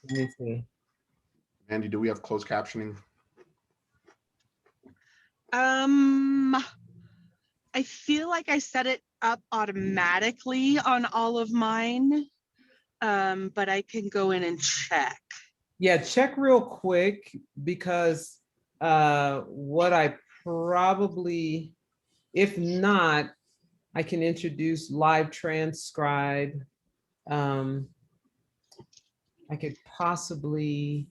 Let me see. Andy, do we have closed captioning? I feel like I set it up automatically on all of mine, but I can go in and check. Yeah, check real quick, because what I probably, if not, I can introduce live transcribe. I could possibly,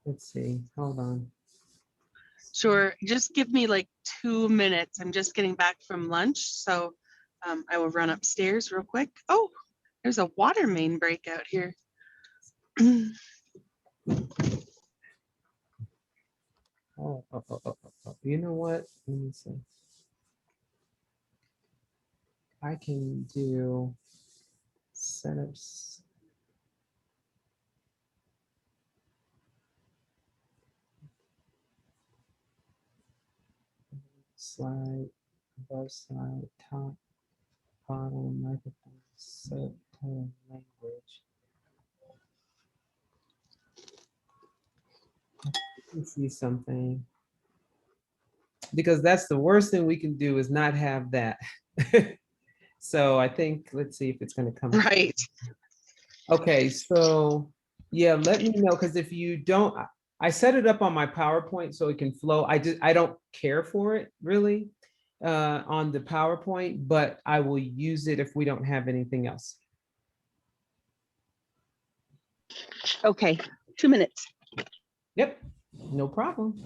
let's see, hold on. Sure, just give me like 2 minutes. I'm just getting back from lunch, so I will run upstairs real quick. Oh, there's a water main break out here. Oh. You know what? Let me see. I can do setups. Slide, above slide, top, bottom, microphone, subtitle, language. Let me see something. Because that's the worst thing we can do, is not have that. So I think, let's see if it's going to come. Right. Okay, so yeah, let me know, because if you don't, I set it up on my PowerPoint so it can flow. I don't care for it really on the PowerPoint, but I will use it if we don't have anything else. Okay, 2 minutes. Yep, no problem.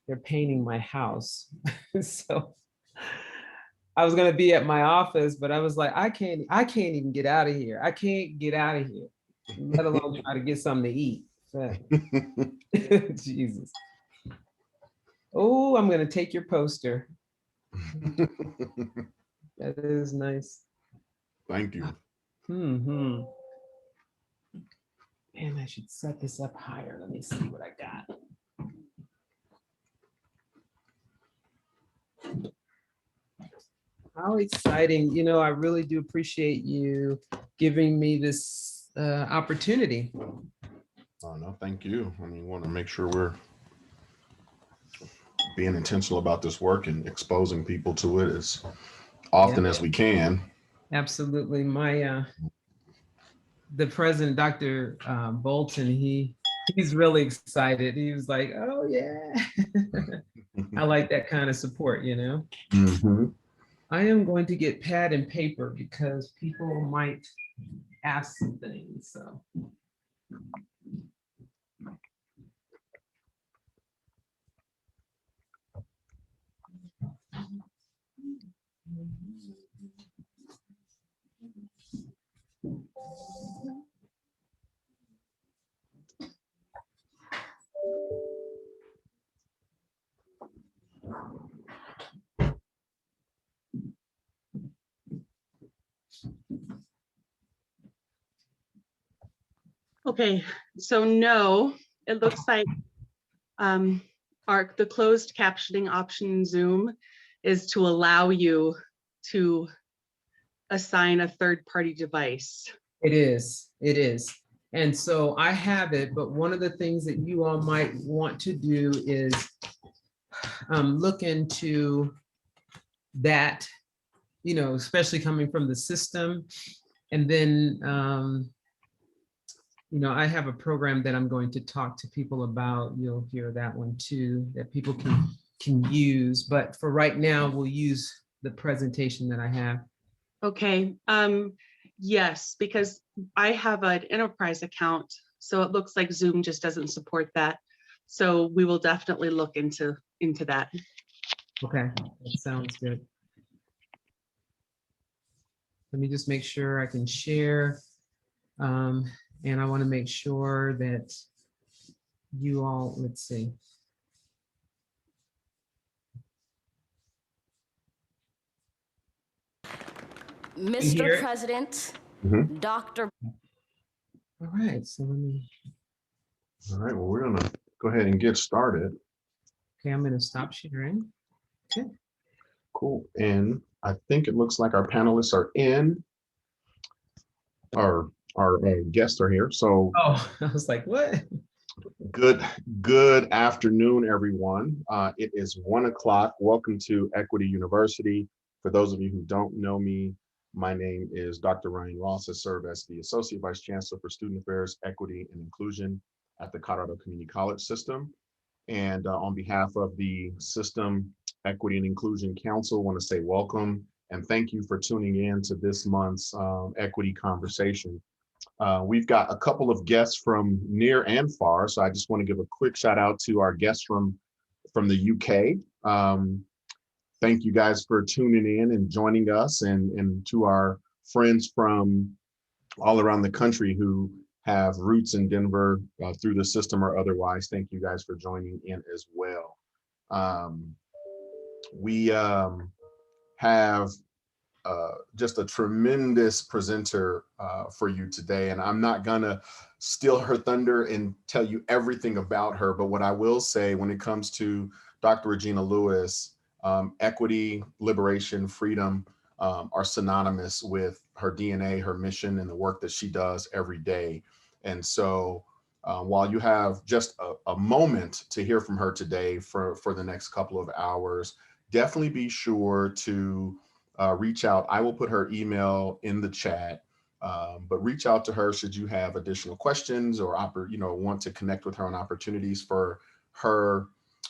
They're painting my house. So I was gonna be at my office, but I was like, I can't even get out of here. I can't get out of here, let alone try to get something to eat. So, Jesus. Oh, I'm gonna take your poster. That is nice. Thank you. Mm-hmm. Man, I should set this up higher. Let me see what I got. How exciting. You know, I really do appreciate you giving me this opportunity. Oh, no, thank you. I mean, we want to make sure we're being intentional about this work and exposing people to it as often as we can. Absolutely. My the president, Dr. Bolton, he's really excited. He was like, oh yeah. I like that kind of support, you know. Mm-hmm. I am going to get pad and paper because people might ask some things. So Okay, so no, it looks like the closed captioning option in Zoom is to allow you to assign a third-party device. it is. It is. And so I have it, but one of the things that you all might want to do is look into that, you know, especially coming from the system. And then, you know, I have a program that I'm going to talk to people about. You'll hear that one too, that people can use. But for right now, we'll use the presentation that I have. Okay, yes, because I have an enterprise account, so it looks like Zoom just doesn't support that. So we will definitely look into that. Okay, that sounds good. Let me just make sure I can share. And I want to make sure that you all, let's see. Mr. President, Dr. All right, so let me. All right, well, we're gonna go ahead and get started. Okay, I'm gonna stop sharing. Okay. Cool, and I think it looks like our panelists are in. our guests are here. So Oh, I was like, what? good afternoon, everyone. It is 1 o'clock. Welcome to Equity University. For those of you who don't know me, my name is Dr. Ryan Ross. I serve as the Associate Vice Chancellor for Student Affairs, Equity, and Inclusion at the Colorado Community College System. And on behalf of the System Equity and Inclusion Council, I want to say welcome and thank you for tuning in to this month's equity conversation. We've got a couple of guests from near and far, so I just want to give a quick shout out to our guests from the UK. Thank you guys for tuning in and joining us, and to our friends from all around the country who have roots in Denver through the system or otherwise. Thank you guys for joining in as well. We have just a tremendous presenter for you today. And I'm not gonna steal her thunder and tell you everything about her, but what I will say when it comes to Dr. Regina Lewis, equity, liberation, freedom are synonymous with her DNA, her mission, and the work that she does every day. And so while you have just a moment to hear from her today for the next couple of hours, definitely be sure to reach out. I will put her email in the chat, but reach out to her should you have additional questions or want to connect with her on opportunities for her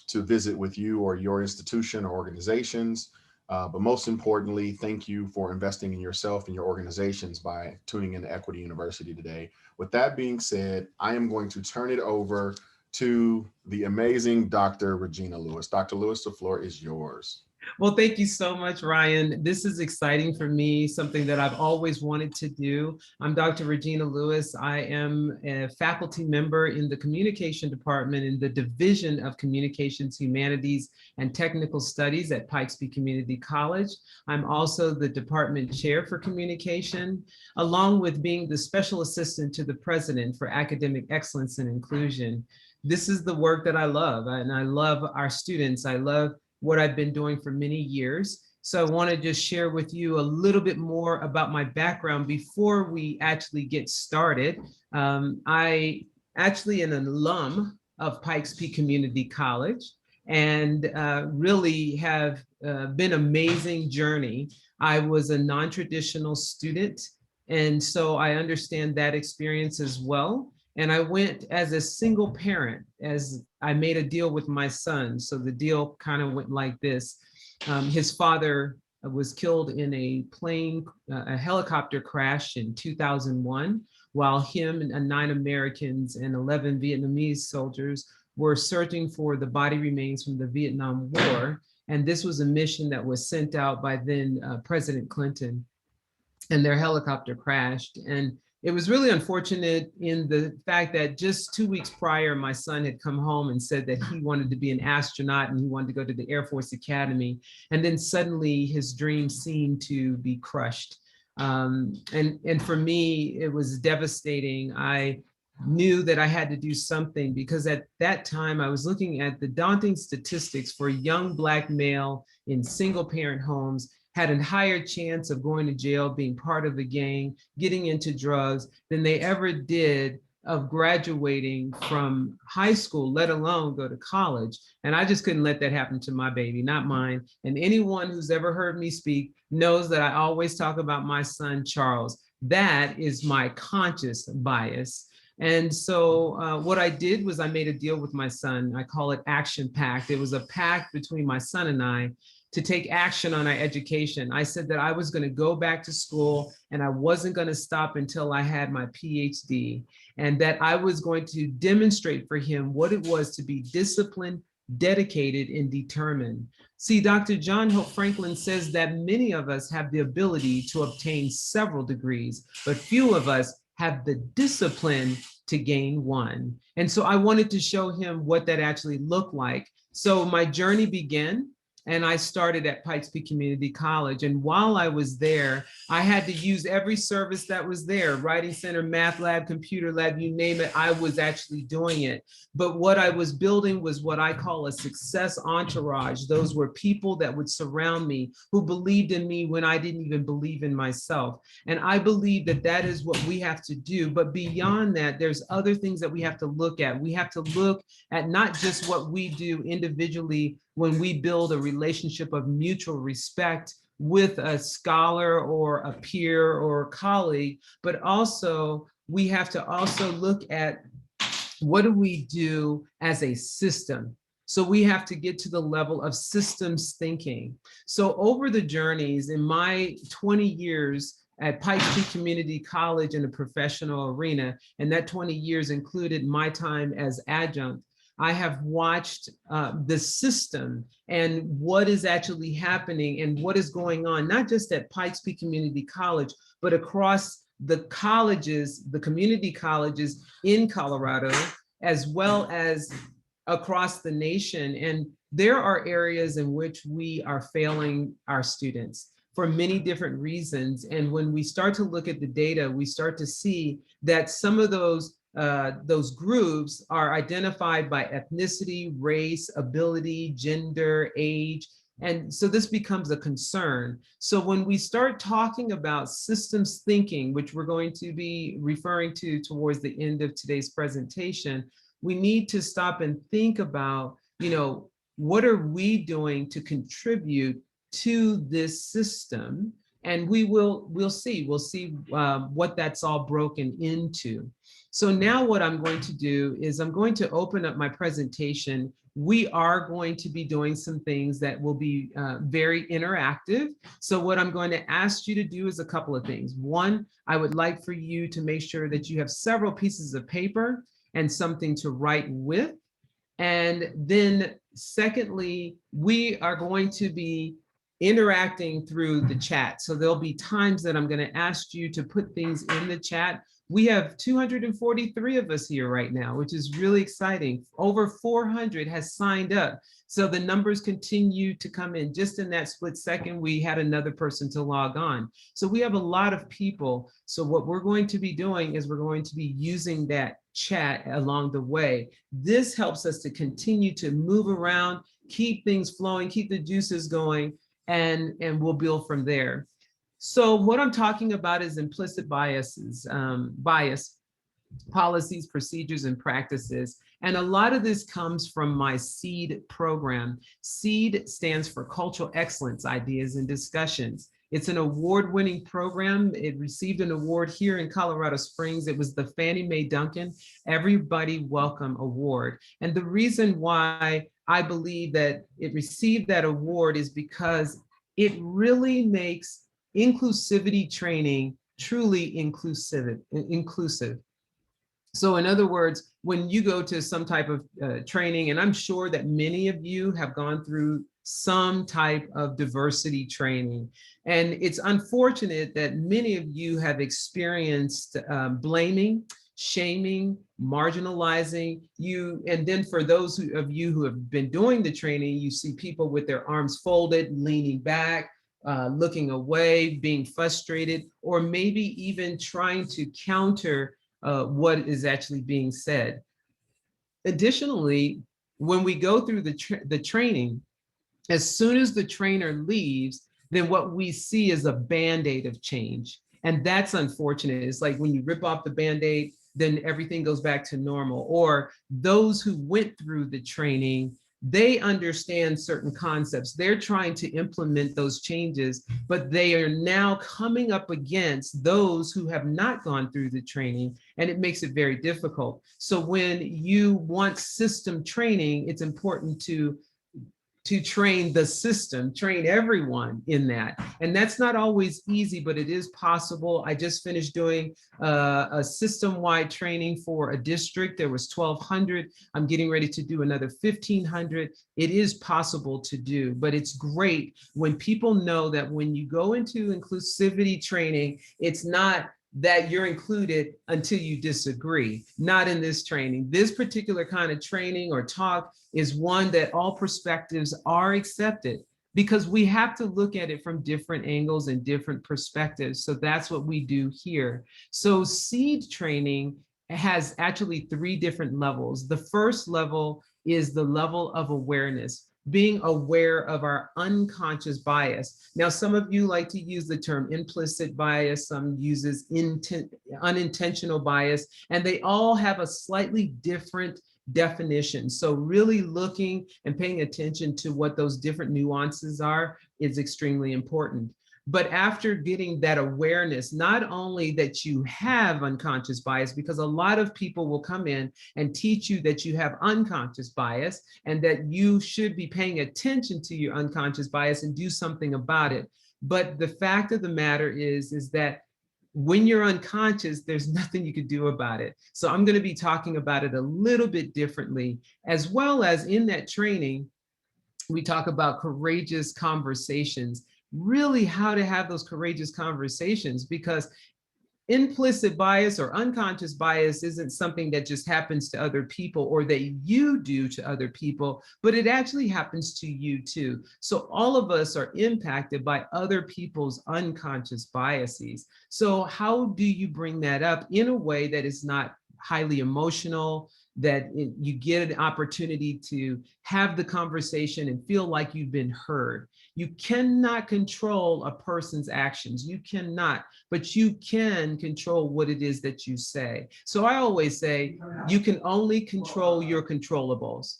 to visit with you or your institution or organizations. But most importantly, thank you for investing in yourself and your organizations by tuning into Equity University today. With that being said, I am going to turn it over to the amazing Dr. Regina Lewis. Dr. Lewis, the floor is yours. Well, thank you so much, Ryan. This is exciting for me, something that I've always wanted to do. I'm Dr. Regina Lewis. I am a faculty member in the communication department in the Division of Communications, Humanities, and Technical Studies at Pikes Peak Community College. I'm also the department chair for communication, along with being the special assistant to the president for academic excellence and inclusion. This is the work that I love, and I love our students. I love what I've been doing for many years. So I want to just share with you a little bit more about my background before we actually get started. I actually am an alum of Pikes Peak Community College and really have been an amazing journey. I was a non-traditional student, and so I understand that experience as well. And I went as a single parent, as I made a deal with my son. So the deal kind of went like this. His father was killed in a helicopter crash in 2001, while him and 9 Americans and 11 Vietnamese soldiers were searching for the body remains from the Vietnam War. And this was a mission that was sent out by then President Clinton, and their helicopter crashed. And it was really unfortunate in the fact that just 2 weeks prior, my son had come home and said that he wanted to be an astronaut and he wanted to go to the Air Force Academy. And then suddenly his dream seemed to be crushed. And for me, it was devastating. I knew that I had to do something because at that time I was looking at the daunting statistics for a young Black male in single parent homes had a higher chance of going to jail, being part of a gang, getting into drugs than they ever did of graduating from high school, let alone go to college. And I just couldn't let that happen to my baby, not mine. And anyone who's ever heard me speak knows that I always talk about my son, Charles. That is my conscious bias. And so what I did was I made a deal with my son. I call it Action Pact. It was a pact between my son and I to take action on our education. I said that I was going to go back to school and I wasn't going to stop until I had my PhD, and that I was going to demonstrate for him what it was to be disciplined, dedicated, and determined. See, Dr. John Hope Franklin says that many of us have the ability to obtain several degrees, but few of us have the discipline to gain one. And so I wanted to show him what that actually looked like. So my journey began and I started at Pikes Peak Community College. And while I was there, I had to use every service that was there, writing center, math lab, computer lab, you name it, I was actually doing it. But what I was building was what I call a success entourage. Those were people that would surround me, who believed in me when I didn't even believe in myself. And I believe that that is what we have to do. But beyond that, there's other things that we have to look at. We have to look at not just what we do individually when we build a relationship of mutual respect with a scholar or a peer or a colleague, but also we have to also look at what do we do as a system. So we have to get to the level of systems thinking. So over the journeys in my 20 years at Pikes Peak Community College in the professional arena, and that 20 years included my time as adjunct, I have watched the system and what is actually happening and what is going on, not just at Pikes Peak Community College, but across the colleges, the community colleges in Colorado, as well as across the nation. And there are areas in which we are failing our students for many different reasons. And when we start to look at the data, we start to see that some of those groups are identified by ethnicity, race, ability, gender, age. And so this becomes a concern. So when we start talking about systems thinking, which we're going to be referring to towards the end of today's presentation, we need to stop and think about, what are we doing to contribute to this system? And we'll see what that's all broken into. So now what I'm going to do is I'm going to open up my presentation. We are going to be doing some things that will be very interactive. So what I'm going to ask you to do is a couple of things. One, I would like for you to make sure that you have several pieces of paper and something to write with. And then secondly, we are going to be interacting through the chat. So there'll be times that I'm going to ask you to put things in the chat. We have 243 of us here right now, which is really exciting. Over 400 has signed up. So the numbers continue to come in. Just in that split second, we had another person to log on. So we have a lot of people. So what we're going to be doing is we're going to be using that chat along the way. This helps us to continue to move around, keep things flowing, keep the juices going, and we'll build from there. So what I'm talking about is implicit biases, bias, policies, procedures, and practices. And a lot of this comes from my SEED program. SEED stands for Cultural Excellence, Ideas and Discussions. It's an award-winning program. It received an award here in Colorado Springs. It was the Fannie Mae Duncan Everybody Welcome Award. And the reason why I believe that it received that award is because it really makes inclusivity training truly inclusive. So in other words, when you go to some type of training, and I'm sure that many of you have gone through some type of diversity training, and it's unfortunate that many of you have experienced blaming, shaming, marginalizing you. And then for those of you who have been doing the training, you see people with their arms folded, leaning back, looking away, being frustrated, or maybe even trying to counter what is actually being said. Additionally, when we go through the training, as soon as the trainer leaves, then what we see is a Band-Aid of change. And that's unfortunate. It's like when you rip off the Band-Aid, then everything goes back to normal. Or those who went through the training, they understand certain concepts. They're trying to implement those changes, but they are now coming up against those who have not gone through the training, and it makes it very difficult. So when you want system training, it's important to train the system, train everyone in that. And that's not always easy, but it is possible. I just finished doing a system-wide training for a district. There was 1,200. I'm getting ready to do another 1,500. It is possible to do, but it's great when people know that when you go into inclusivity training, it's not that you're included until you disagree. Not in this training. This particular kind of training or talk is one that all perspectives are accepted. because we have to look at it from different angles and different perspectives. So that's what we do here. So seed training has actually 3 different levels. The first level is the level of awareness, being aware of our unconscious bias. Now, some of you like to use the term implicit bias, some uses unintentional bias, and they all have a slightly different definition. So really looking and paying attention to what those different nuances are is extremely important. But after getting that awareness, not only that you have unconscious bias, because a lot of people will come in and teach you that you have unconscious bias and that you should be paying attention to your unconscious bias and do something about it. But the fact of the matter is that when you're unconscious, there's nothing you can do about it. So I'm going to be talking about it a little bit differently, as well as in that training, we talk about courageous conversations, really how to have those courageous conversations, because implicit bias or unconscious bias isn't something that just happens to other people or that you do to other people, but it actually happens to you too. So all of us are impacted by other people's unconscious biases. So how do you bring that up in a way that is not highly emotional, that you get an opportunity to have the conversation and feel like you've been heard? You cannot control a person's actions. You cannot, but you can control what it is that you say. So I always say, you can only control your controllables.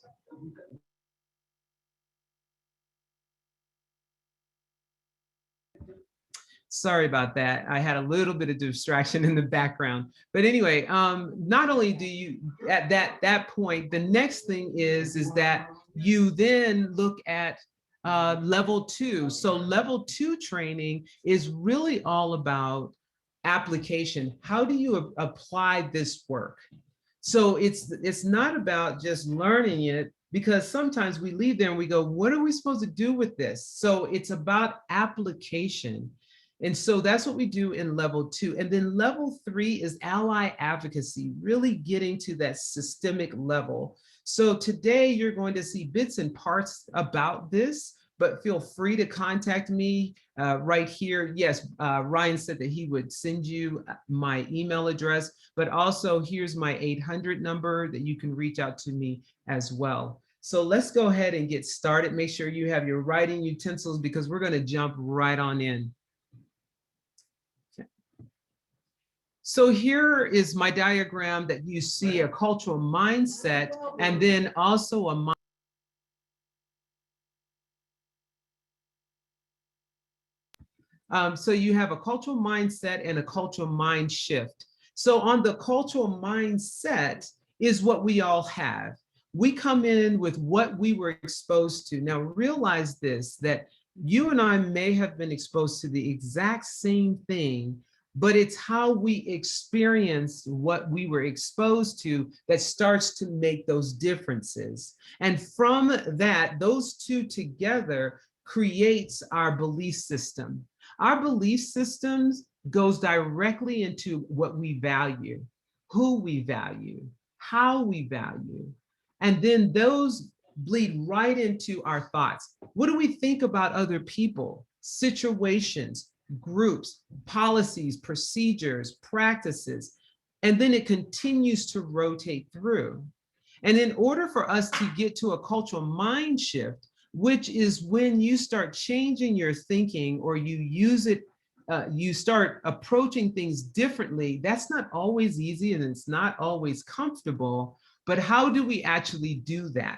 Sorry about that. I had a little bit of distraction in the background. But anyway, not only do you, at that point, the next thing is that you then look at level 2. So level 2 training is really all about application. How do you apply this work? So it's not about just learning it, because sometimes we leave there and we go, what are we supposed to do with this? So it's about application. And so that's what we do in level 2. And then level 3 is ally advocacy, really getting to that systemic level. So today you're going to see bits and parts about this, but feel free to contact me right here. Yes, Ryan said that he would send you my email address, but also here's my 800 number that you can reach out to me as well. So let's go ahead and get started. Make sure you have your writing utensils, because we're going to jump right on in. So here is my diagram that you see, a cultural mindset, and then also a so you have a cultural mindset and a cultural mind shift. So on the cultural mindset is what we all have. We come in with what we were exposed to. Now realize this, that you and I may have been exposed to the exact same thing, but it's how we experience what we were exposed to that starts to make those differences. And from that, those two together creates our belief system. Our belief systems goes directly into what we value, who we value, how we value. And then those bleed right into our thoughts. What do we think about other people, situations, groups, policies, procedures, practices? And then it continues to rotate through. And in order for us to get to a cultural mind shift, which is when you start changing your thinking, or you use it, you start approaching things differently, that's not always easy and it's not always comfortable. But how do we actually do that?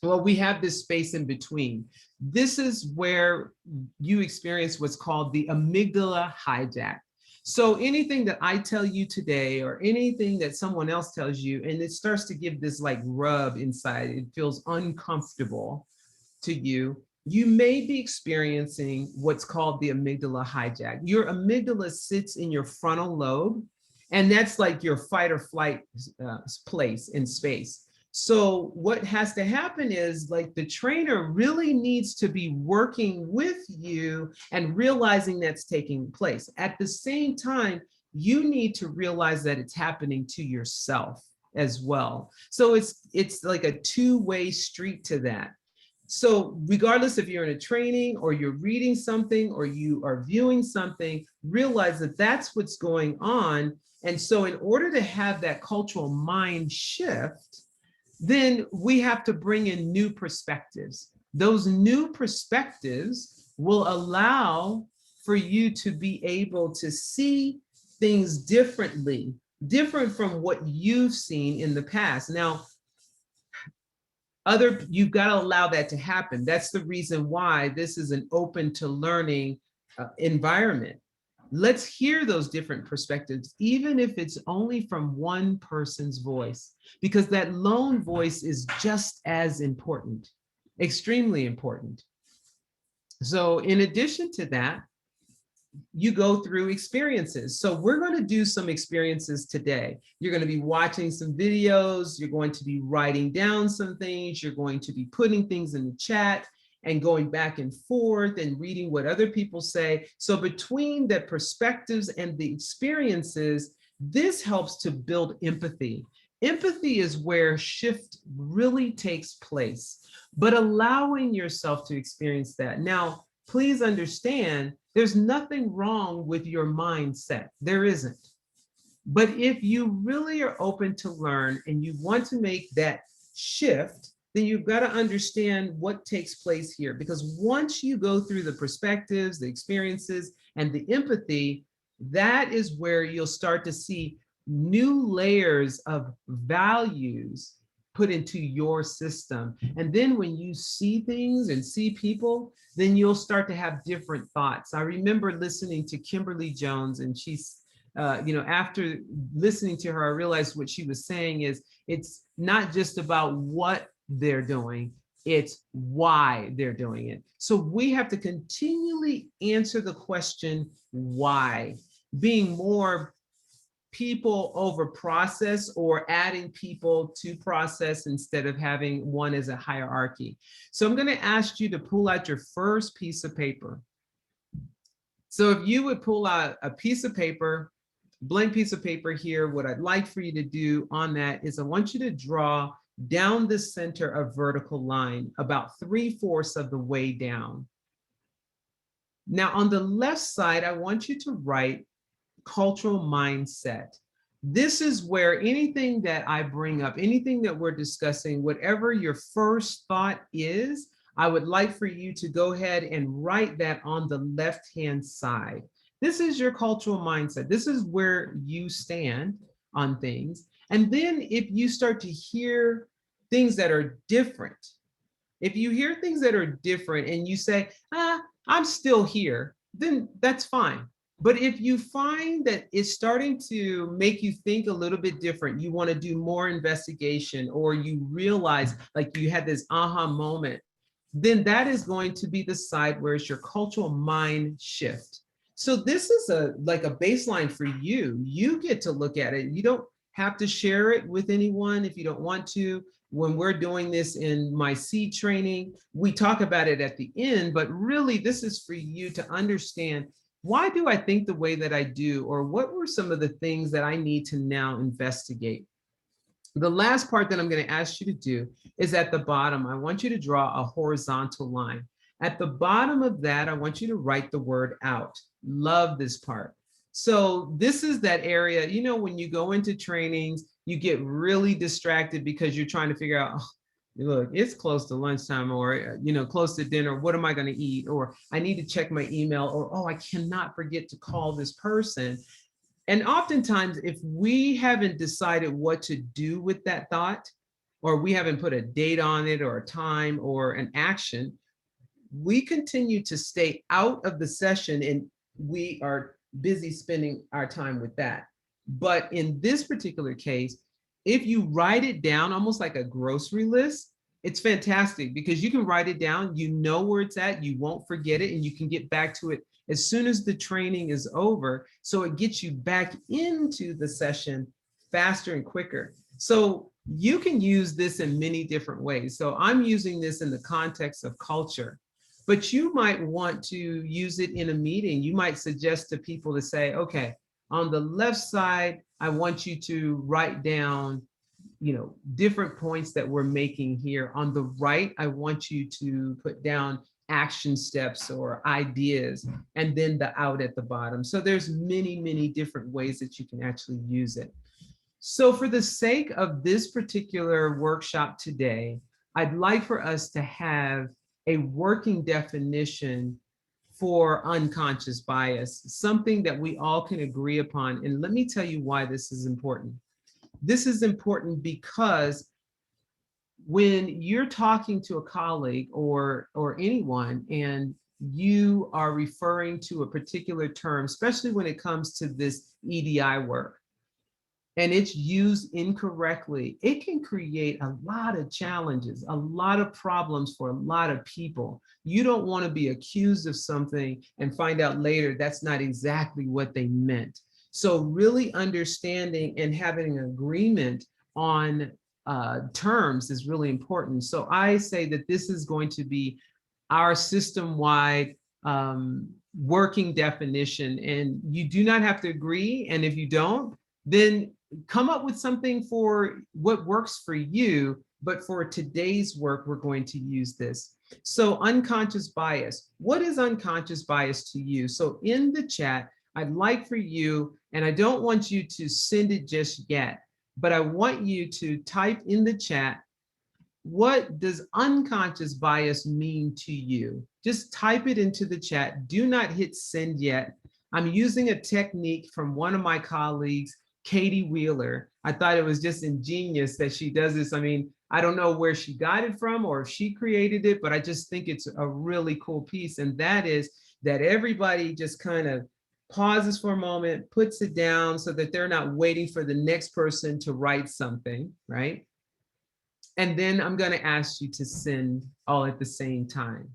Well, we have this space in between. This is where you experience what's called the amygdala hijack. So anything that I tell you today, or anything that someone else tells you, and it starts to give this like rub inside, it feels uncomfortable to you, you may be experiencing what's called the amygdala hijack. Your amygdala sits in your frontal lobe, and that's like your fight or flight place in space. So what has to happen is, like, the trainer really needs to be working with you and realizing that's taking place. At the same time, you need to realize that it's happening to yourself as well. So it's like a two-way street to that. So regardless if you're in a training or you're reading something or you are viewing something, realize that that's what's going on. And so in order to have that cultural mind shift, then we have to bring in new perspectives. Those new perspectives will allow for you to be able to see things differently, different from what you've seen in the past. Now, you've got to allow that to happen. That's the reason why this is an open to learning environment. Let's hear those different perspectives, even if it's only from one person's voice, because that lone voice is just as important, extremely important. So in addition to that, you go through experiences. So we're going to do some experiences today. You're going to be watching some videos. You're going to be writing down some things. You're going to be putting things in the chat and going back and forth and reading what other people say. So between the perspectives and the experiences, this helps to build empathy. Empathy is where shift really takes place, but allowing yourself to experience that. Now, please understand, there's nothing wrong with your mindset. There isn't. But if you really are open to learn and you want to make that shift, then you've got to understand what takes place here. Because once you go through the perspectives, the experiences, and the empathy, that is where you'll start to see new layers of values put into your system. And then when you see things and see people, then you'll start to have different thoughts. I remember listening to Kimberly Jones, and she's, after listening to her, I realized what she was saying is it's not just about what they're doing, it's why they're doing it. So we have to continually answer the question, why? Being more people over process, or adding people to process instead of having one as a hierarchy. So I'm going to ask you to pull out your first piece of paper. So if you would pull out a piece of paper, blank piece of paper here, what I'd like for you to do on that is I want you to draw down the center a vertical line about 3/4 of the way down. Now on the left side, I want you to write cultural mindset. This is where anything that I bring up, anything that we're discussing, whatever your first thought is, I would like for you to go ahead and write that on the left-hand side. This is your cultural mindset. This is where you stand on things. And then if you start to hear things that are different, if you hear things that are different and you say, I'm still here, then that's fine. But if you find that it's starting to make you think a little bit different, you want to do more investigation, or you realize like you had this aha moment, then that is going to be the side where it's your cultural mind shift. So this is like a baseline for you. You get to look at it. You don't have to share it with anyone if you don't want to. When we're doing this in my seed training, we talk about it at the end, but really this is for you to understand, why do I think the way that I do? Or what were some of the things that I need to now investigate? The last part that I'm going to ask you to do is at the bottom. I want you to draw a horizontal line. At the bottom of that, I want you to write the word out. Love this part. So this is that area, when you go into trainings, you get really distracted because you're trying to figure out, oh, look, it's close to lunchtime, or, close to dinner. What am I going to eat? Or I need to check my email, or, oh, I cannot forget to call this person. And oftentimes, if we haven't decided what to do with that thought, or we haven't put a date on it, or a time, or an action, we continue to stay out of the session and we are busy spending our time with that. But in this particular case, if you write it down almost like a grocery list, it's fantastic because you can write it down, you know where it's at, you won't forget it, and you can get back to it as soon as the training is over. So it gets you back into the session faster and quicker. So you can use this in many different ways. So I'm using this in the context of culture, but you might want to use it in a meeting. You might suggest to people to say, okay, on the left side, I want you to write down different points that we're making here. On the right, I want you to put down action steps or ideas, and then the out at the bottom. So there's many, many different ways that you can actually use it. So for the sake of this particular workshop today, I'd like for us to have a working definition for unconscious bias, something that we all can agree upon. And let me tell you why this is important. This is important because when you're talking to a colleague or anyone and you are referring to a particular term, especially when it comes to this EDI work, and it's used incorrectly, it can create a lot of challenges, a lot of problems for a lot of people. You don't want to be accused of something and find out later that's not exactly what they meant. So really understanding and having an agreement on terms is really important. So I say that this is going to be our system-wide working definition, and you do not have to agree. And if you don't, then come up with something for what works for you. But for today's work, we're going to use this. So unconscious bias. What is unconscious bias to you? So in the chat, I'd like for you, and I don't want you to send it just yet, but I want you to type in the chat, what does unconscious bias mean to you? Just type it into the chat. Do not hit send yet. I'm using a technique from one of my colleagues, Katie Wheeler. I thought it was just ingenious that she does this. I mean, I don't know where she got it from or if she created it, but I just think it's a really cool piece. And that is that everybody just kind of pauses for a moment, puts it down so that they're not waiting for the next person to write something, right? And then I'm going to ask you to send all at the same time.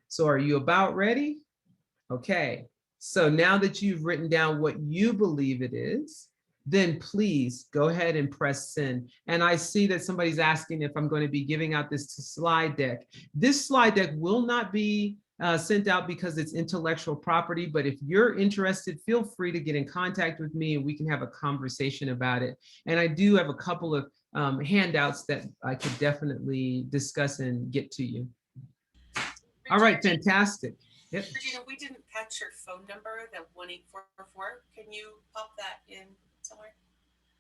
So are you about ready? Okay. So now that you've written down what you believe it is, then please go ahead and press send. And I see that somebody's asking if I'm going to be giving out this slide deck. This slide deck will not be sent out because it's intellectual property, but if you're interested, feel free to get in contact with me and we can have a conversation about it. And I do have a couple of handouts that I could definitely discuss and get to you. All right, fantastic. Yep. Regina, we didn't catch your phone number, the 18444. Can you pop that in somewhere?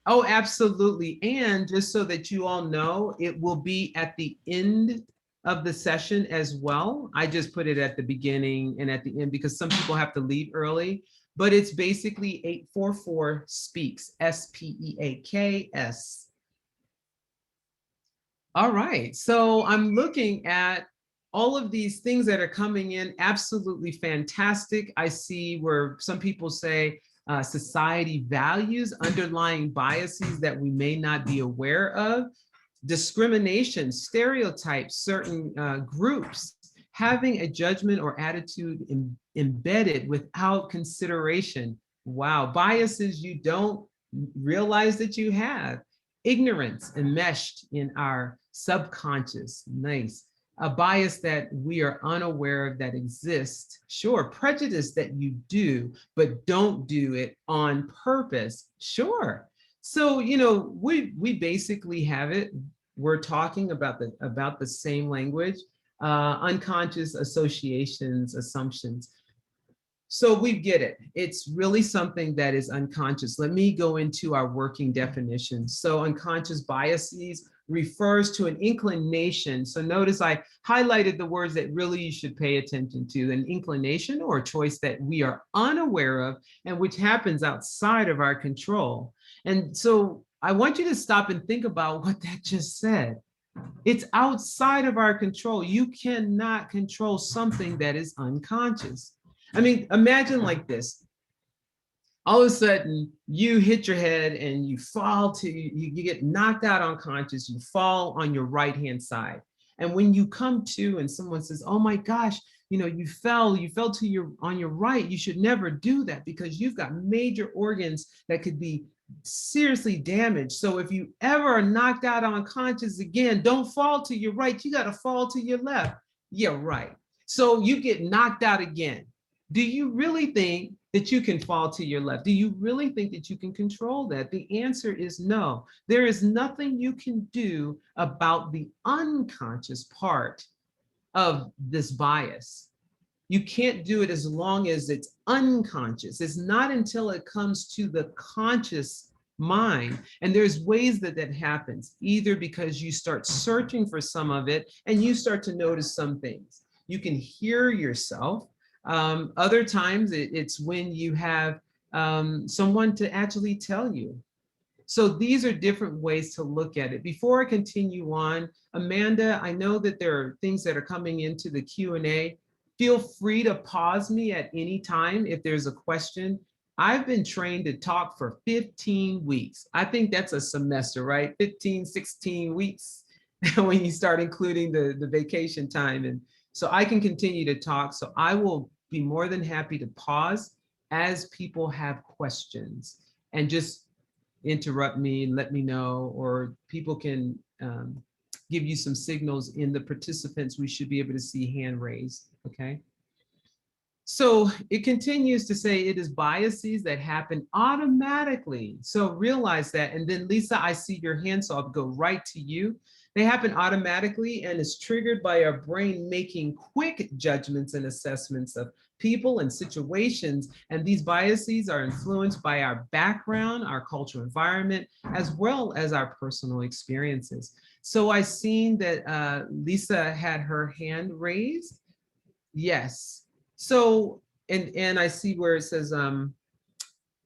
Oh, absolutely. And just so that you all know, it will be at the end of the session as well. I just put it at the beginning and at the end because some people have to leave early, but it's basically 844 speaks, SPEAKS. All right, so I'm looking at all of these things that are coming in, absolutely fantastic. I see where some people say society values underlying biases that we may not be aware of, discrimination, stereotypes, certain groups, having a judgment or attitude embedded without consideration. Wow, biases you don't realize that you have. Ignorance enmeshed in our subconscious, nice. A bias that we are unaware of that exists. Sure, prejudice that you do, but don't do it on purpose. Sure. So, you know, we basically have it. We're talking about the same language, unconscious associations, assumptions. So we get it. It's really something that is unconscious. Let me go into our working definition. So unconscious biases refers to an inclination. So notice I highlighted the words that really you should pay attention to, an inclination or a choice that we are unaware of and which happens outside of our control. And so I want you to stop and think about what that just said. It's outside of our control. You cannot control something that is unconscious. I mean, imagine like this. All of a sudden, you hit your head and you fall to, you get knocked out unconscious, you fall on your right-hand side. And when you come to and someone says, oh my gosh, you know, you fell to on your right, you should never do that because you've got major organs that could be seriously damaged. So if you ever are knocked out unconscious again, don't fall to your right, you got to fall to your left. Yeah, right. So you get knocked out again. Do you really think that you can fall to your left? Do you really think that you can control that? The answer is no. There is nothing you can do about the unconscious part of this bias. You can't do it as long as it's unconscious. It's not until it comes to the conscious mind. And there's ways that that happens, either because you start searching for some of it and you start to notice some things. You can hear yourself. Other times it's when you have someone to actually tell you. So these are different ways to look at it. Before I continue on, Amanda, I know that there are things that are coming into the Q&A. Feel free to pause me at any time if there's a question. I've been trained to talk for 15 weeks. I think that's a semester, right? 15, 16 weeks when you start including the vacation time. And so I can continue to talk. So I will be more than happy to pause as people have questions and just interrupt me and let me know, or people can give you some signals in the participants. We should be able to see hand raised, okay? So it continues to say it is biases that happen automatically. So realize that. And then Lisa, I see your hand, so I'll go right to you. They happen automatically and is triggered by our brain making quick judgments and assessments of people and situations. And these biases are influenced by our background, our cultural environment, as well as our personal experiences. So I seen that Lisa had her hand raised. Yes. So, and I see where it says, let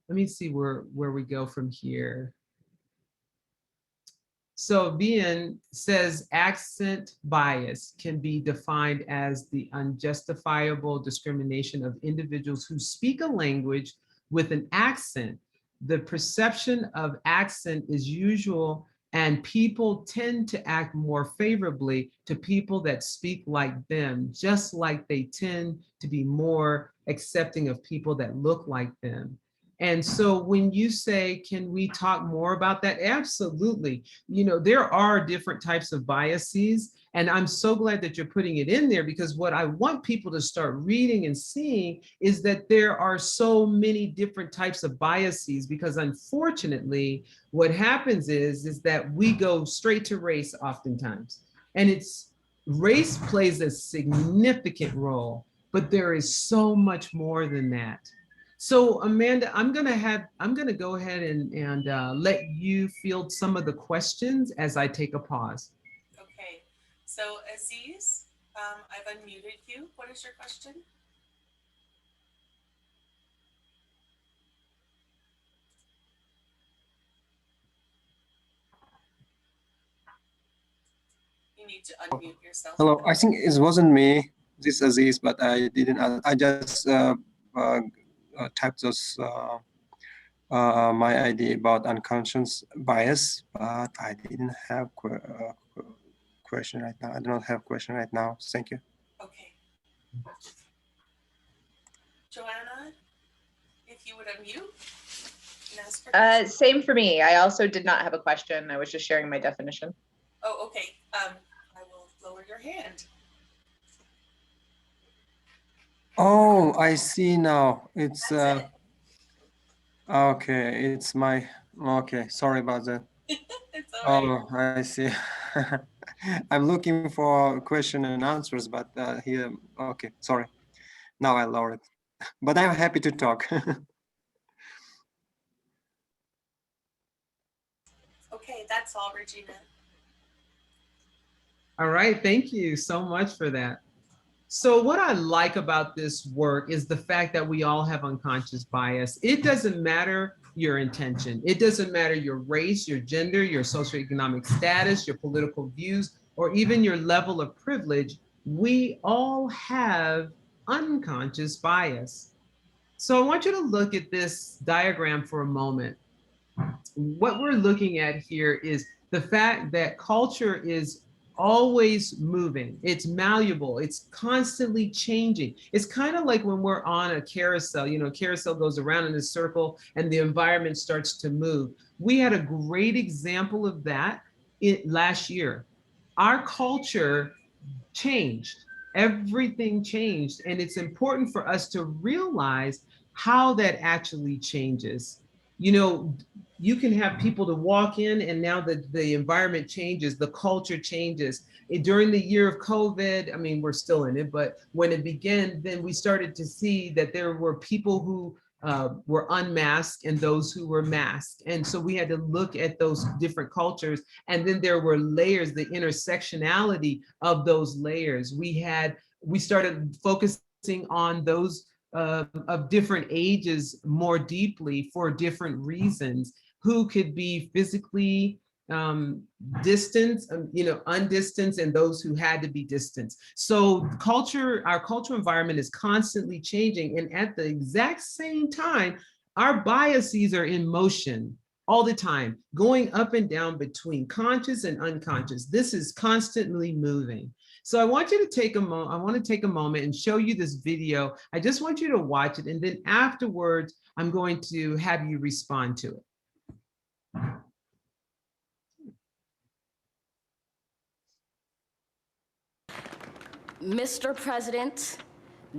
me see where we go from here. So Vian says accent bias can be defined as the unjustifiable discrimination of individuals who speak a language with an accent. The perception of accent is usual, and people tend to act more favorably to people that speak like them, just like they tend to be more accepting of people that look like them. And so when you say, can we talk more about that? Absolutely. You know, there are different types of biases, and I'm so glad that you're putting it in there, because what I want people to start reading and seeing is that there are so many different types of biases, because unfortunately, what happens is that we go straight to race oftentimes. And it's race plays a significant role, but there is so much more than that. So Amanda, I'm gonna go ahead and let you field some of the questions as I take a pause. Okay, so Aziz, I've unmuted you. What is your question? You need to unmute yourself. Hello, I think it wasn't me, this Aziz, but I didn't, I just typed those, my idea about unconscious bias, but I didn't have question right now. I do not have question right now. Thank you. Okay. Joanna, if you would unmute and ask your question. Same for me. I also did not have a question. I was just sharing my definition. Oh, okay. I will lower your hand. Oh, I see now. It's That's it. okay. It's my okay. Sorry about that. It's all right. Oh, I see. I'm looking for question and answers, but here, okay, sorry. Now I lower it, but I'm happy to talk. Okay, that's all, Regina. All right, thank you so much for that. So what I like about this work is the fact that we all have unconscious bias. It doesn't matter your intention. It doesn't matter your race, your gender, your socioeconomic status, your political views, or even your level of privilege. We all have unconscious bias. So I want you to look at this diagram for a moment. What we're looking at here is the fact that culture is always moving. It's malleable. It's constantly changing. It's kind of like when we're on a carousel, you know, carousel goes around in a circle and the environment starts to move. We had a great example of that last year. Our culture changed. Everything changed. And it's important for us to realize how that actually changes. You know, you can have people to walk in, and now that the environment changes, the culture changes. During the year of COVID, I mean, we're still in it, but when it began, then we started to see that there were people who were unmasked and those who were masked. And so we had to look at those different cultures. And then there were layers, the intersectionality of those layers. We started focusing on those of different ages more deeply for different reasons, who could be physically distance, undistance, and those who had to be distance. So our cultural environment is constantly changing. And at the exact same time, our biases are in motion all the time, going up and down between conscious and unconscious. This is constantly moving. So I want you to take a moment. I want to take a moment and show you this video. I just want you to watch it. And then afterwards, I'm going to have you respond to it. Mr. President,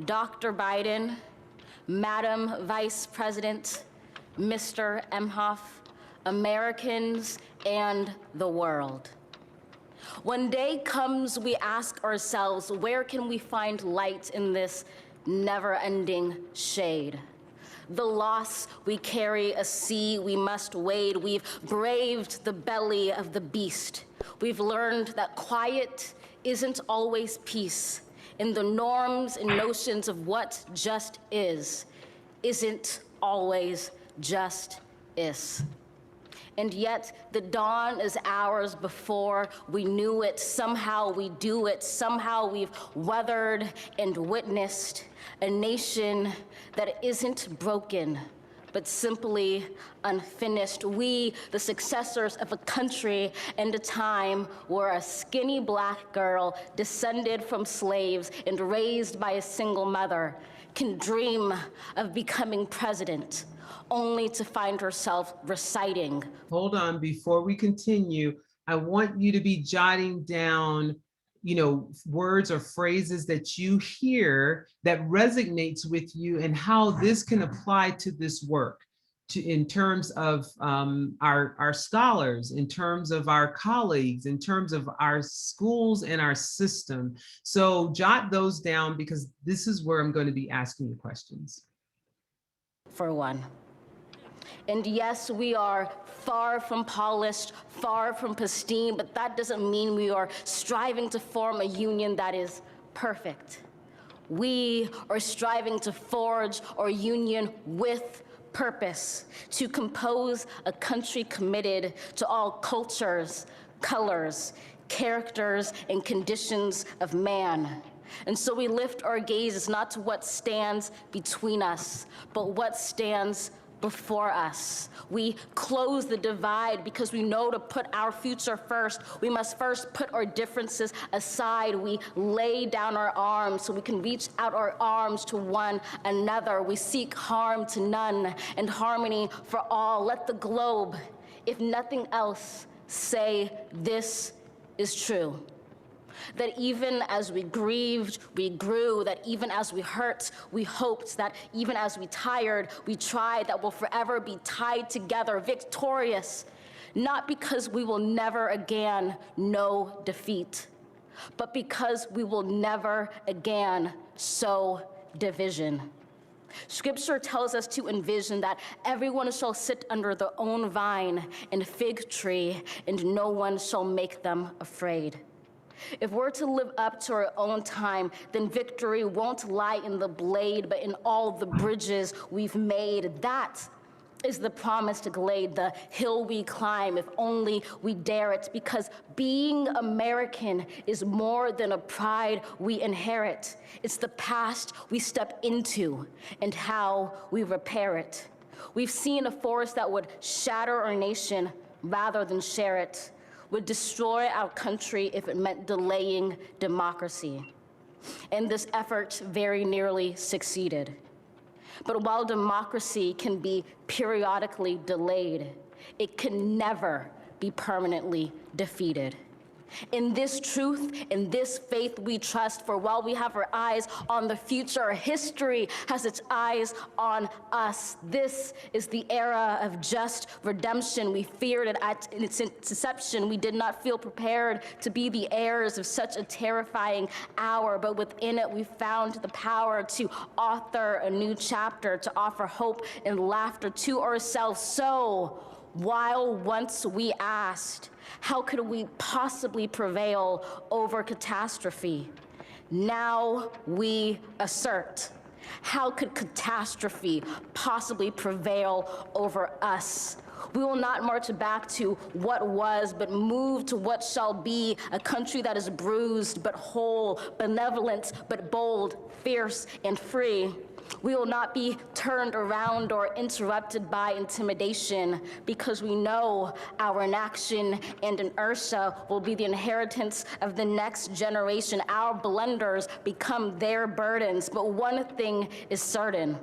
Dr. Biden, Madam Vice President, Mr. Emhoff, Americans, and the world. When day comes, we ask ourselves, where can we find light in this never-ending shade? The loss we carry, a sea we must wade. We've braved the belly of the beast. We've learned that quiet isn't always peace, and the norms and notions of what just isn't always just is. And yet the dawn is ours before we knew it. Somehow we do it. Somehow we've weathered and witnessed a nation that isn't broken, but simply unfinished. We, the successors of a country and a time where a skinny Black girl descended from slaves and raised by a single mother can dream of becoming president, only to find herself reciting. Hold on, before we continue, I want you to be jotting down, words or phrases that you hear that resonates with you and how this can apply to this work, in terms of our scholars, in terms of our colleagues, in terms of our schools and our system. So jot those down, because this is where I'm going to be asking you questions. For one. And yes, we are far from polished, far from pristine, but that doesn't mean we are striving to form a union that is perfect. We are striving to forge our union with purpose, to compose a country committed to all cultures, colors, characters, and conditions of man. And so we lift our gazes not to what stands between us, but what stands before us. We close the divide because we know to put our future first. We must first put our differences aside. We lay down our arms so we can reach out our arms to one another. We seek harm to none and harmony for all. Let the globe, if nothing else, say this is true. That even as we grieved, we grew, that even as we hurt, we hoped, that even as we tired, we tried, that we'll forever be tied together, victorious, not because we will never again know defeat, but because we will never again sow division. Scripture tells us to envision that everyone shall sit under their own vine and fig tree, and no one shall make them afraid. If we're to live up to our own time, then victory won't lie in the blade, but in all the bridges we've made. That is the promised glade, the hill we climb, if only we dare it, because being American is more than a pride we inherit. It's the past we step into and how we repair it. We've seen a force that would shatter our nation rather than share it, would destroy our country if it meant delaying democracy. And this effort very nearly succeeded. But while democracy can be periodically delayed, it can never be permanently defeated. In this truth, in this faith we trust, for while we have our eyes on the future, history has its eyes on us. This is the era of just redemption. We feared it at its inception. We did not feel prepared to be the heirs of such a terrifying hour, but within it we found the power to author a new chapter, to offer hope and laughter to ourselves. So, while once we asked, how could we possibly prevail over catastrophe? Now we assert, how could catastrophe possibly prevail over us? We will not march back to what was, but move to what shall be, a country that is bruised but whole, benevolent but bold, fierce and free. We will not be turned around or interrupted by intimidation, because we know our inaction and inertia will be the inheritance of the next generation. Our blunders become their burdens. But one thing is certain: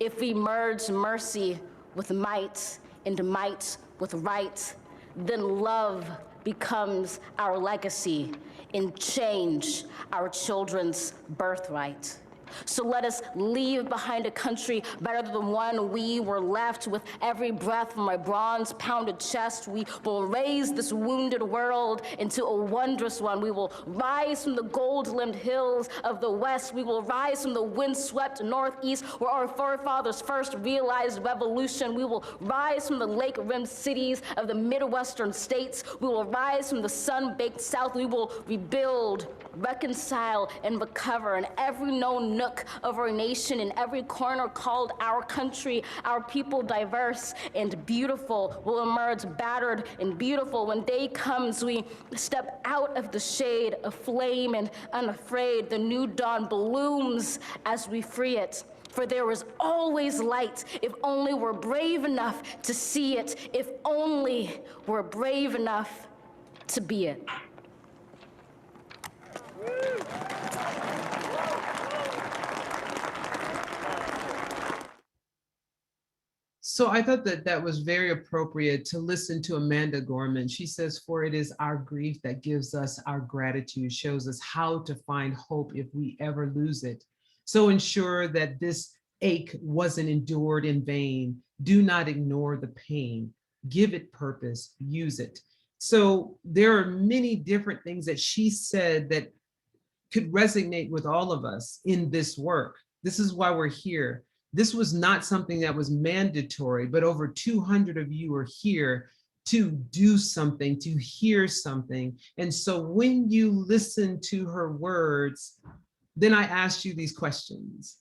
if we merge mercy with might and might with right, then love becomes our legacy and change our children's birthright. So let us leave behind a country better than the one we were left. With every breath from my bronze-pounded chest, we will raise this wounded world into a wondrous one. We will rise from the gold-limbed hills of the West. We will rise from the wind-swept Northeast, where our forefathers first realized revolution. We will rise from the lake-rimmed cities of the Midwestern states. We will rise from the sun-baked South. We will rebuild, reconcile, and recover in every known nook of our nation, in every corner called our country. Our people, diverse and beautiful, will emerge battered and beautiful. When day comes, we step out of the shade, aflame and unafraid. The new dawn blooms as we free it. For there is always light, if only we're brave enough to see it, if only we're brave enough to be it. So I thought that that was very appropriate to listen to Amanda Gorman. She says, "For it is our grief that gives us our gratitude, shows us how to find hope if we ever lose it. So ensure that this ache wasn't endured in vain. Do not ignore the pain. Give it purpose, use it." So there are many different things that she said that could resonate with all of us in this work. This is why we're here. This was not something that was mandatory, but over 200 of you are here to do something, to hear something. And so when you listen to her words, then I asked you these questions.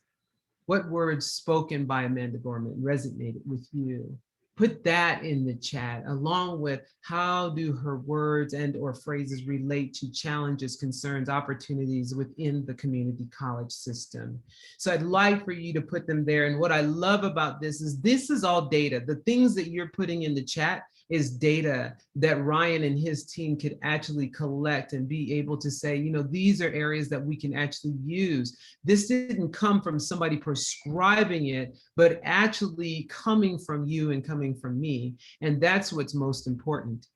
What words spoken by Amanda Gorman resonated with you? Put that in the chat, along with how do her words and or phrases relate to challenges, concerns, opportunities within the community college system. So I'd like for you to put them there. And what I love about this is all data. The things that you're putting in the chat is data that Ryan and his team could actually collect and be able to say, you know, these are areas that we can actually use. This didn't come from somebody prescribing it, but actually coming from you and coming from me. And that's what's most important.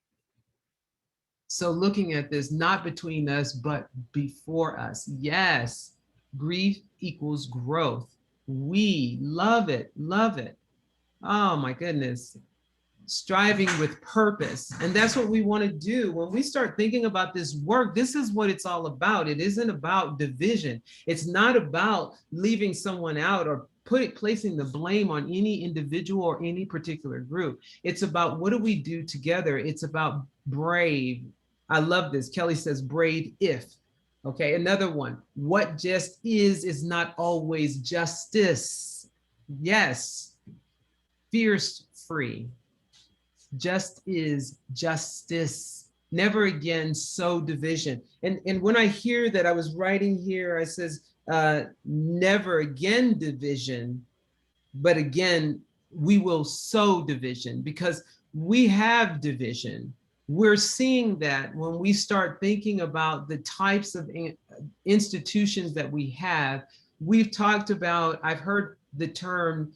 So looking at this, not between us, but before us. Yes, grief equals growth. We love it, love it. Oh my goodness. Striving with purpose. And that's what we want to do. When we start thinking about this work, this is what it's all about. It isn't about division. It's not about leaving someone out or placing the blame on any individual or any particular group. It's about what do we do together? It's about brave. I love this. Kelly says brave if. Okay, another one. What just is not always justice. Yes. Fierce free. Just is justice. Never again sow division. And when I hear that, I was writing here, I says, never again division, but again, we will sow division because we have division. We're seeing that when we start thinking about the types of institutions that we have. We've talked about, I've heard the term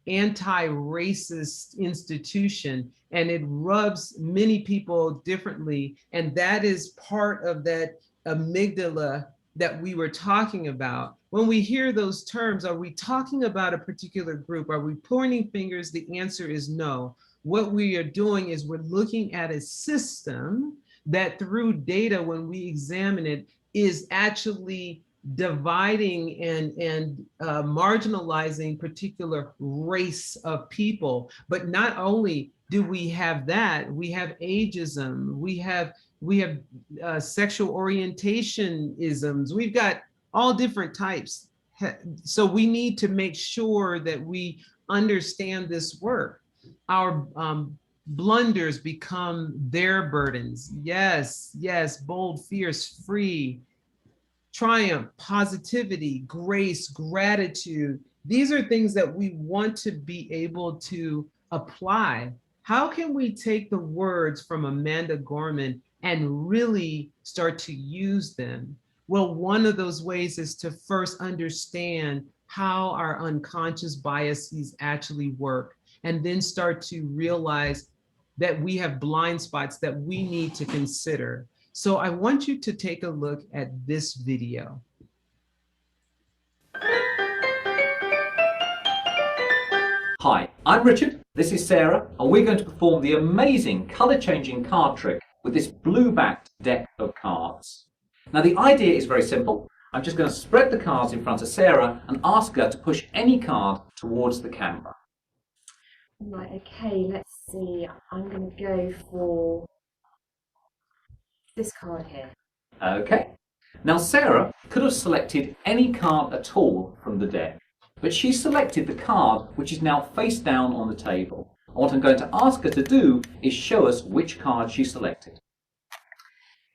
anti-racist institution, and it rubs many people differently. And that is part of that amygdala that we were talking about. When we hear those terms, are we talking about a particular group? Are we pointing fingers? The answer is no. What we are doing is we're looking at a system that through data, when we examine it, is actually dividing and marginalizing particular race of people. But not only do we have that, we have ageism, we have sexual orientation isms, we've got all different types. So we need to make sure that we understand this work. Our blunders become their burdens. Yes, yes, bold, fierce, free, triumph, positivity, grace, gratitude. These are things that we want to be able to apply. How can we take the words from Amanda Gorman and really start to use them? Well, one of those ways is to first understand how our unconscious biases actually work, and then start to realize that we have blind spots that we need to consider. So I want you to take a look at this video. Hi, I'm Richard, this is Sarah, and we're going to perform the amazing colour-changing card trick with this blue-backed deck of cards. Now the idea is very simple. I'm just going to spread the cards in front of Sarah and ask her to push any card towards the camera. Right, okay, let's see. I'm going to go for this card here. Okay. Now Sarah could have selected any card at all from the deck, but she selected the card which is now face down on the table. And what I'm going to ask her to do is show us which card she selected.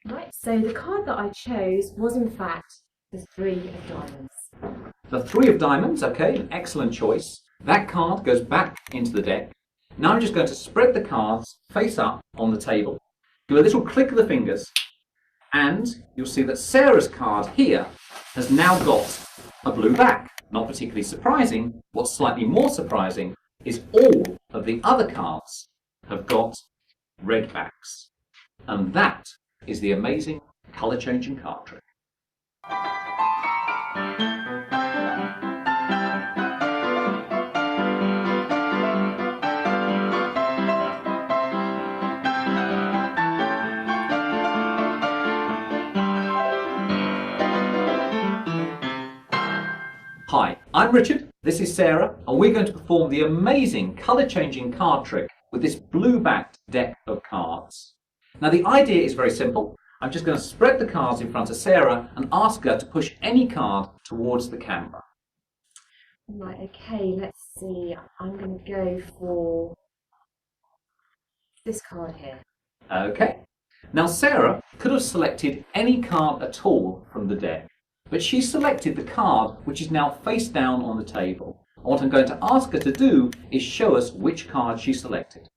Right, so the card that I chose was in fact the 3 of diamonds. The 3 of diamonds, okay, an excellent choice. That card goes back into the deck. Now I'm just going to spread the cards face up on the table. Do a little click of the fingers, and you'll see that Sarah's card here has now got a blue back. Not particularly surprising. What's slightly more surprising is all of the other cards have got red backs. And that is the amazing colour-changing card trick. Hi, I'm Richard, this is Sarah, and we're going to perform the amazing colour-changing card trick with this blue-backed deck of cards. Now the idea is very simple. I'm just going to spread the cards in front of Sarah and ask her to push any card towards the camera. Right, okay, let's see. I'm going to go for this card here. Okay. Now Sarah could have selected any card at all from the deck, but she selected the card which is now face down on the table. And what I'm going to ask her to do is show us which card she selected.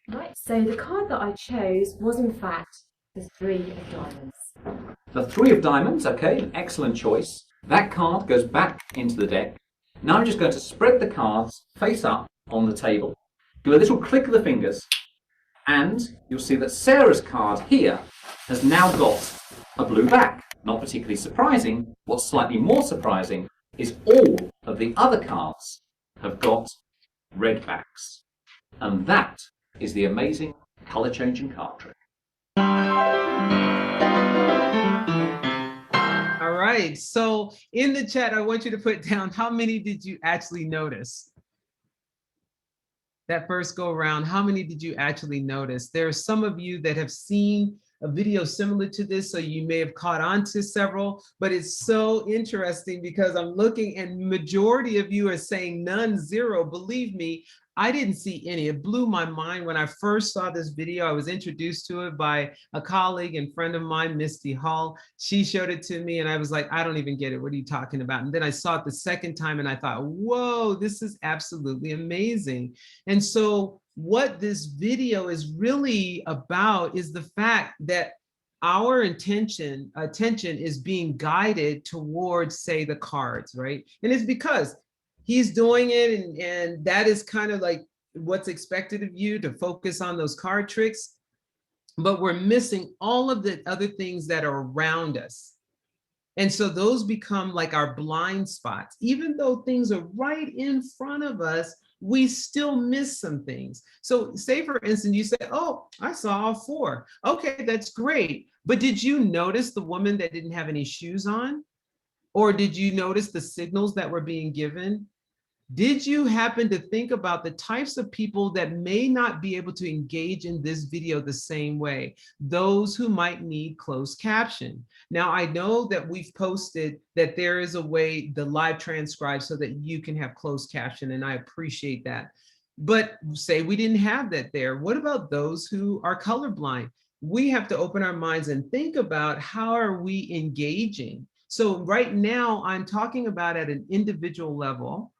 Right, so the card that I chose was in fact the 3 of diamonds. The 3 of diamonds, okay, an excellent choice. That card goes back into the deck. Now I'm just going to spread the cards face up on the table. Do a little click of the fingers, and you'll see that Sarah's card here has now got a blue back. Not particularly surprising. What's slightly more surprising is all of the other cards have got red backs. And that is the amazing colour-changing card trick. All right, so in the chat, I want you to put down how many did you actually notice? That first go around, how many did you actually notice? There are some of you that have seen a video similar to this, so you may have caught on to several, but it's so interesting because I'm looking and majority of you are saying none, 0. Believe me, I didn't see any. It blew my mind when I first saw this video. I was introduced to it by a colleague and friend of mine, Misty Hall. She showed it to me and I was like, I don't even get it. What are you talking about? And then I saw it the second time and I thought, whoa, this is absolutely amazing. And so what this video is really about is the fact that our attention is being guided towards, say, the cards, right? And it's because he's doing it, and that is kind of like what's expected of you, to focus on those card tricks, but we're missing all of the other things that are around us. And so those become like our blind spots. Even though things are right in front of us, we still miss some things. So say, for instance, you say, oh, I saw all four. Okay, that's great. But did you notice the woman that didn't have any shoes on? Or did you notice the signals that were being given? Did you happen to think about the types of people that may not be able to engage in this video the same way? Those who might need closed caption. Now, I know that we've posted that there is a way, the live transcribe, so that you can have closed caption, and I appreciate that. But say we didn't have that there. What about those who are colorblind? We have to open our minds and think about, how are we engaging? So right now, I'm talking about at an individual level,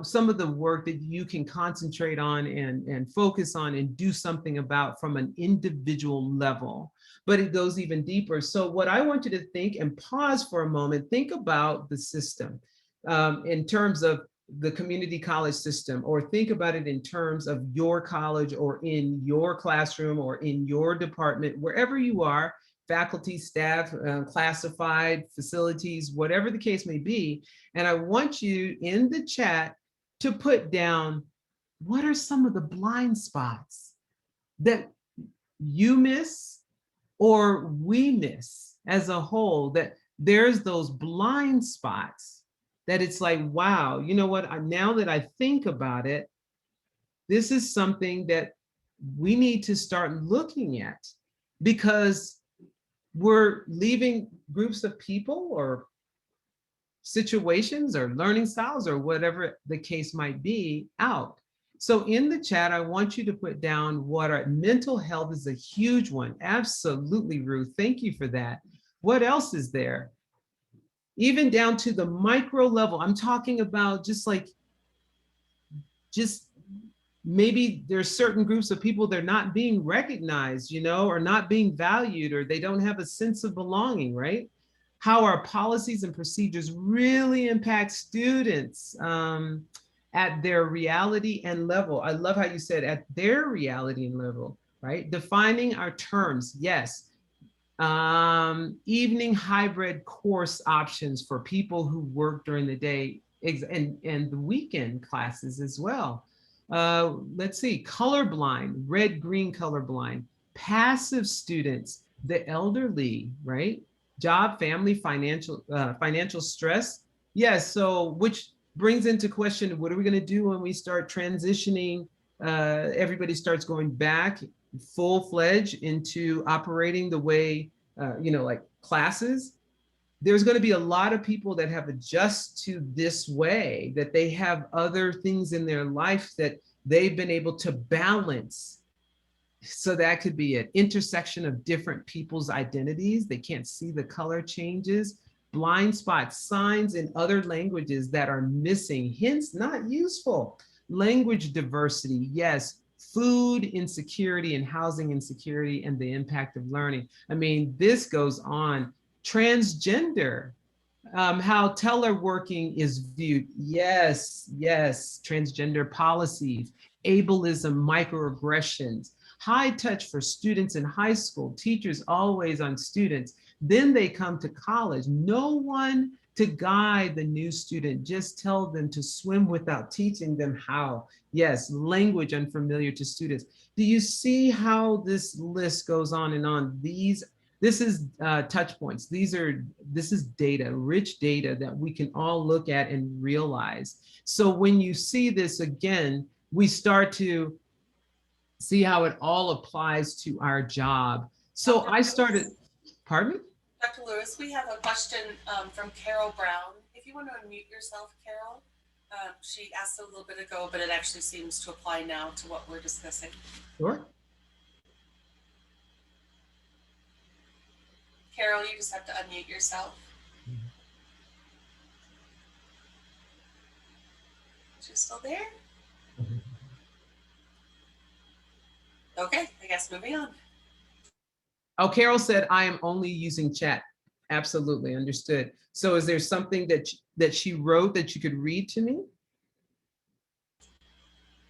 some of the work that you can concentrate on and focus on and do something about from an individual level, but it goes even deeper. So what I want you to think, and pause for a moment, think about the system in terms of the community college system, or think about it in terms of your college, or in your classroom, or in your department, wherever you are, faculty, staff, classified facilities, whatever the case may be. And I want you in the chat to put down, what are some of the blind spots that you miss, or we miss as a whole, that there's those blind spots that it's like, wow, you know what, now that I think about it, this is something that we need to start looking at, because we're leaving groups of people or situations or learning styles or whatever the case might be out. So in the chat, I want you to put down what our mental health is, a huge one. Absolutely, Ruth. Thank you for that. What else is there? Even down to the micro level. I'm talking about just maybe there's certain groups of people, they're not being recognized, or not being valued, or they don't have a sense of belonging, right? How our policies and procedures really impact students at their reality and level. I love how you said at their reality and level, right? Defining our terms, yes. Evening hybrid course options for people who work during the day and the weekend classes as well. Let's see, colorblind, red-green colorblind, passive students, the elderly, right? Job, family, financial stress. Yes, so which brings into question, what are we going to do when we start transitioning? Everybody starts going back full-fledged into operating the way, like classes. There's going to be a lot of people that have adjusted to this way, that they have other things in their life that they've been able to balance. So that could be an intersection of different people's identities. They can't see the color changes, blind spots, signs in other languages that are missing, hence not useful. Language diversity, yes. Food insecurity and housing insecurity and the impact of learning. I mean, this goes on. Transgender, how teleworking is viewed. Yes, yes, transgender policies, ableism, microaggressions, high touch for students in high school, teachers always on students. Then they come to college, no one to guide the new student, just tell them to swim without teaching them how. Yes, language unfamiliar to students. Do you see how this list goes on and on? This is touch points. This is data, rich data that we can all look at and realize. So when you see this again, we start to see how it all applies to our job. So Dr. I started, pardon me? Dr. Lewis, we have a question from Carol Brown. If you want to unmute yourself, Carol. She asked a little bit ago, but it actually seems to apply now to what we're discussing. Sure. Carol, you just have to unmute yourself. She's still there? Okay, I guess moving on. Oh, Carol said, I am only using chat. Absolutely, understood. So is there something that she wrote that you could read to me?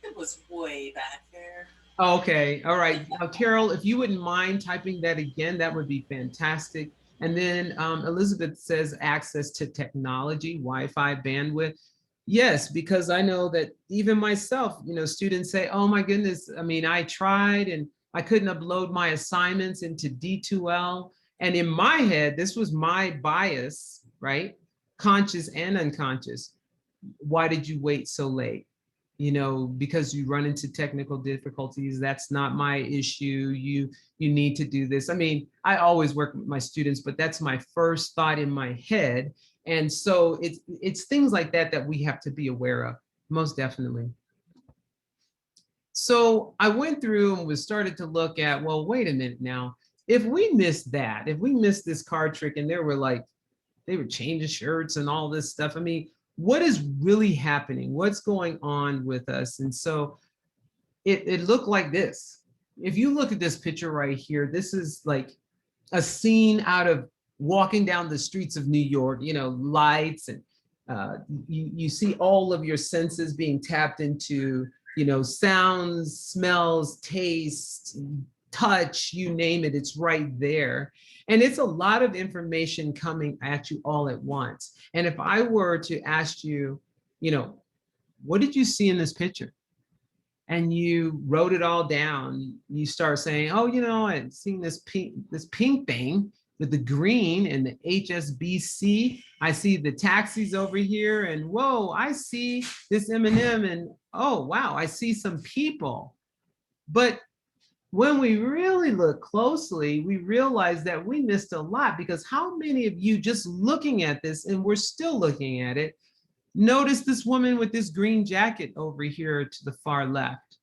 It was way back there. Okay, all right. Carol, if you wouldn't mind typing that again, that would be fantastic. And then Elizabeth says access to technology, Wi-Fi bandwidth. Yes, because I know that even myself, students say, oh my goodness, I mean, I tried and I couldn't upload my assignments into D2L. And in my head, this was my bias, right? Conscious and unconscious. Why did you wait so late? Because you run into technical difficulties, that's not my issue. You need to do this. I mean, I always work with my students, but that's my first thought in my head. And so it's things like that that we have to be aware of, most definitely. So I went through and was started to look at, well, wait a minute now. If we missed that, if we missed this card trick and they were changing shirts and all this stuff, I mean, what is really happening? What's going on with us? And so it looked like this. If you look at this picture right here, this is like a scene out of walking down the streets of New York, lights, and you see all of your senses being tapped into, sounds, smells, taste, touch, you name it, it's right there. And it's a lot of information coming at you all at once. And if I were to ask you, what did you see in this picture? And you wrote it all down, you start saying, oh, I've seen this pink thing with the green and the HSBC. I see the taxis over here, and whoa, I see this M&M, and oh, wow, I see some people. But when we really look closely, we realize that we missed a lot, because how many of you just looking at this, and we're still looking at it, notice this woman with this green jacket over here to the far left?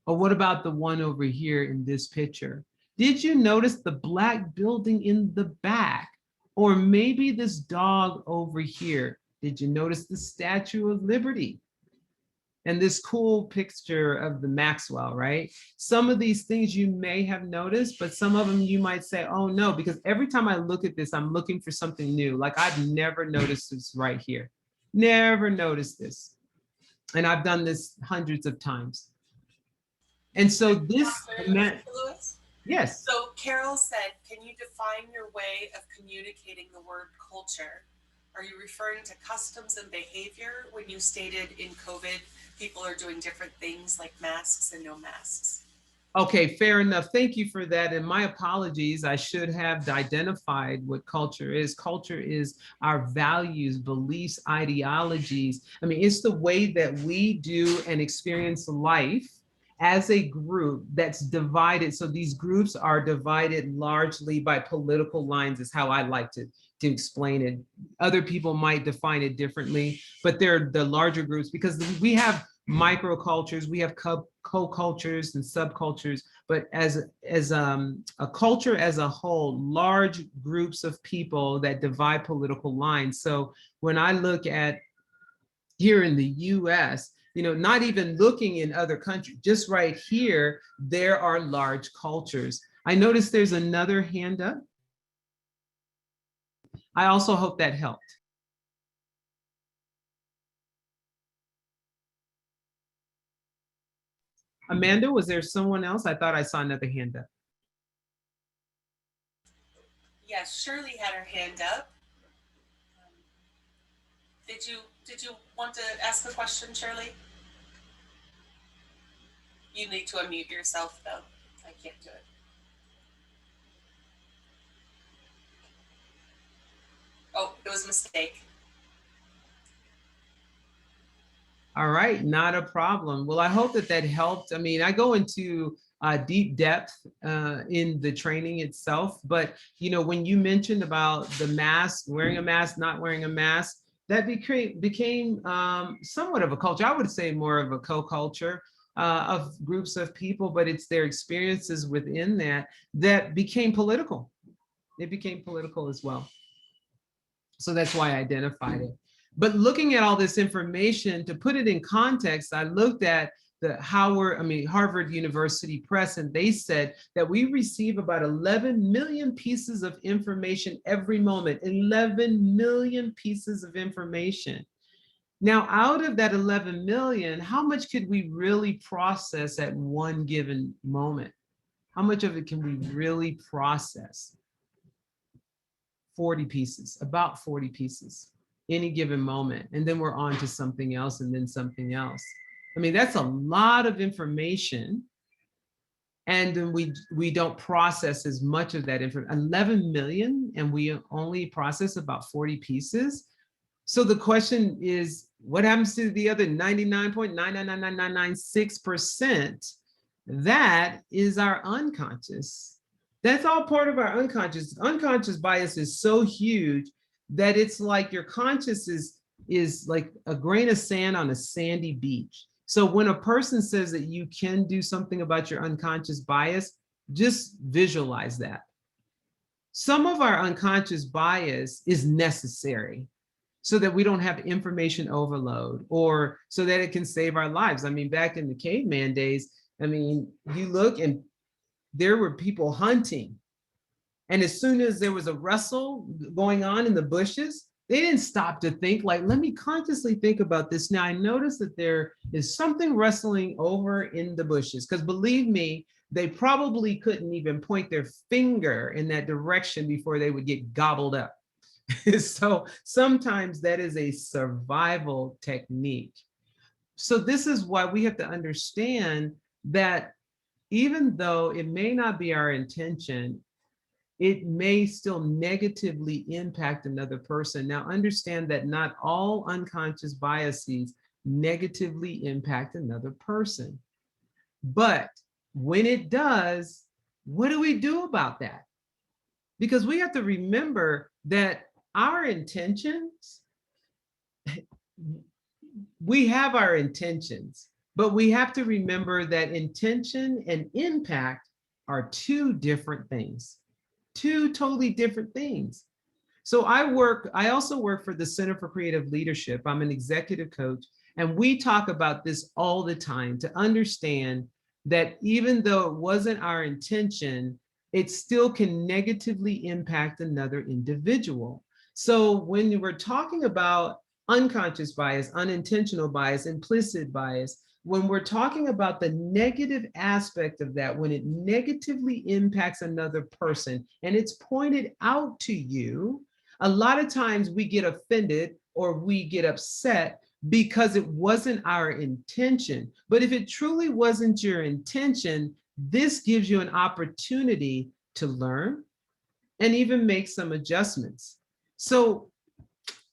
Or what about the one over here in this picture? Did you notice the black building in the back? Or maybe this dog over here? Did you notice the Statue of Liberty? And this cool picture of the Maxwell, right? Some of these things you may have noticed, but some of them you might say, oh no, because every time I look at this, I'm looking for something new. Like I've never noticed this right here. Never noticed this. And I've done this hundreds of times. And so this meant, Lewis? yes. So Carol said, can you define your way of communicating the word culture? Are you referring to customs and behavior when you stated in COVID, people are doing different things like masks and no masks? Okay, fair enough. Thank you for that. And my apologies, I should have identified what culture is. Culture is our values, beliefs, ideologies. I mean, it's the way that we do and experience life as a group that's divided. So these groups are divided largely by political lines, is how I like to explain it. Other people might define it differently, but they're the larger groups, because we have microcultures, we have co-cultures and subcultures, but as a culture as a whole, large groups of people that divide political lines. So when I look at here in the US, not even looking in other countries, just right here, there are large cultures. I noticed there's another hand up. I also hope that helped. Amanda, was there someone else? I thought I saw another hand up. Yes, Shirley had her hand up. Did you want to ask a question, Shirley? You need to unmute yourself though. I can't do it. Oh, it was a mistake. All right, not a problem. Well, I hope that helped. I mean, I go into deep depth in the training itself, but when you mentioned about the mask, wearing a mask, not wearing a mask, that became somewhat of a culture. I would say more of a co-culture of groups of people, but it's their experiences within that became political. It became political as well. So that's why I identified it. But looking at all this information, to put it in context, I looked at the Harvard University Press, and they said that we receive about 11 million pieces of information every moment, 11 million pieces of information. Now, out of that 11 million, how much could we really process at one given moment? How much of it can we really process? 40 pieces, about 40 pieces, any given moment. And then we're on to something else and then something else. I mean, that's a lot of information. And then we don't process as much of that information. 11 million, and we only process about 40 pieces. So the question is, what happens to the other 99.9999996%? That is our unconscious. That's all part of our unconscious. Unconscious bias is so huge that it's like your conscious is like a grain of sand on a sandy beach. So when a person says that you can do something about your unconscious bias, just visualize that. Some of our unconscious bias is necessary so that we don't have information overload, or so that it can save our lives. I mean, back in the caveman days, I mean, you look and there were people hunting. And as soon as there was a rustle going on in the bushes, they didn't stop to think, like, let me consciously think about this. Now I notice that there is something rustling over in the bushes, because believe me, they probably couldn't even point their finger in that direction before they would get gobbled up. So sometimes that is a survival technique. So this is why we have to understand that even though it may not be our intention, it may still negatively impact another person. Now understand that not all unconscious biases negatively impact another person. But when it does, what do we do about that? Because we have to remember that our intentions, we have our intentions, but we have to remember that intention and impact are two different things, two totally different things. So I also work for the Center for Creative Leadership. I'm an executive coach, and we talk about this all the time to understand that even though it wasn't our intention, it still can negatively impact another individual. So when we're talking about unconscious bias, unintentional bias, implicit bias, when we're talking about the negative aspect of that, when it negatively impacts another person and it's pointed out to you, a lot of times we get offended or we get upset because it wasn't our intention. But if it truly wasn't your intention, this gives you an opportunity to learn and even make some adjustments. So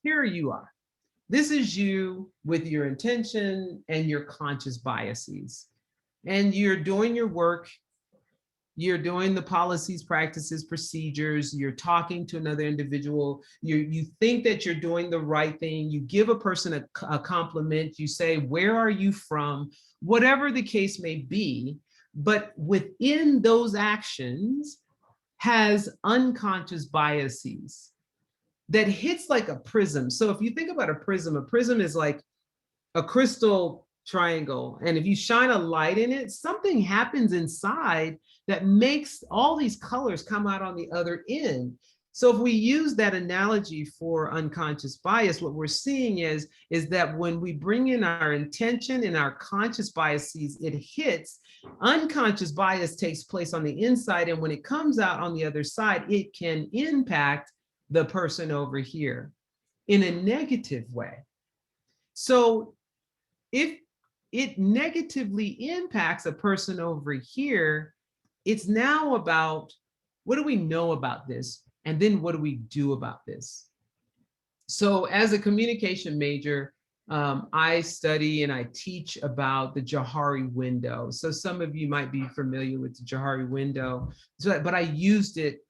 here you are. This is you with your intention and your conscious biases. And you're doing your work. You're doing the policies, practices, procedures. You're talking to another individual. You think that you're doing the right thing. You give a person a compliment. You say, where are you from? Whatever the case may be. But within those actions has unconscious biases that hits like a prism. So if you think about a prism is like a crystal triangle. And if you shine a light in it, something happens inside that makes all these colors come out on the other end. So if we use that analogy for unconscious bias, what we're seeing is that when we bring in our intention and our conscious biases, it hits. Unconscious bias takes place on the inside. And when it comes out on the other side, it can impact the person over here in a negative way. So if it negatively impacts a person over here, it's now about, what do we know about this? And then what do we do about this? So as a communication major, I study and I teach about the Johari window. So some of you might be familiar with the Johari window, but I used it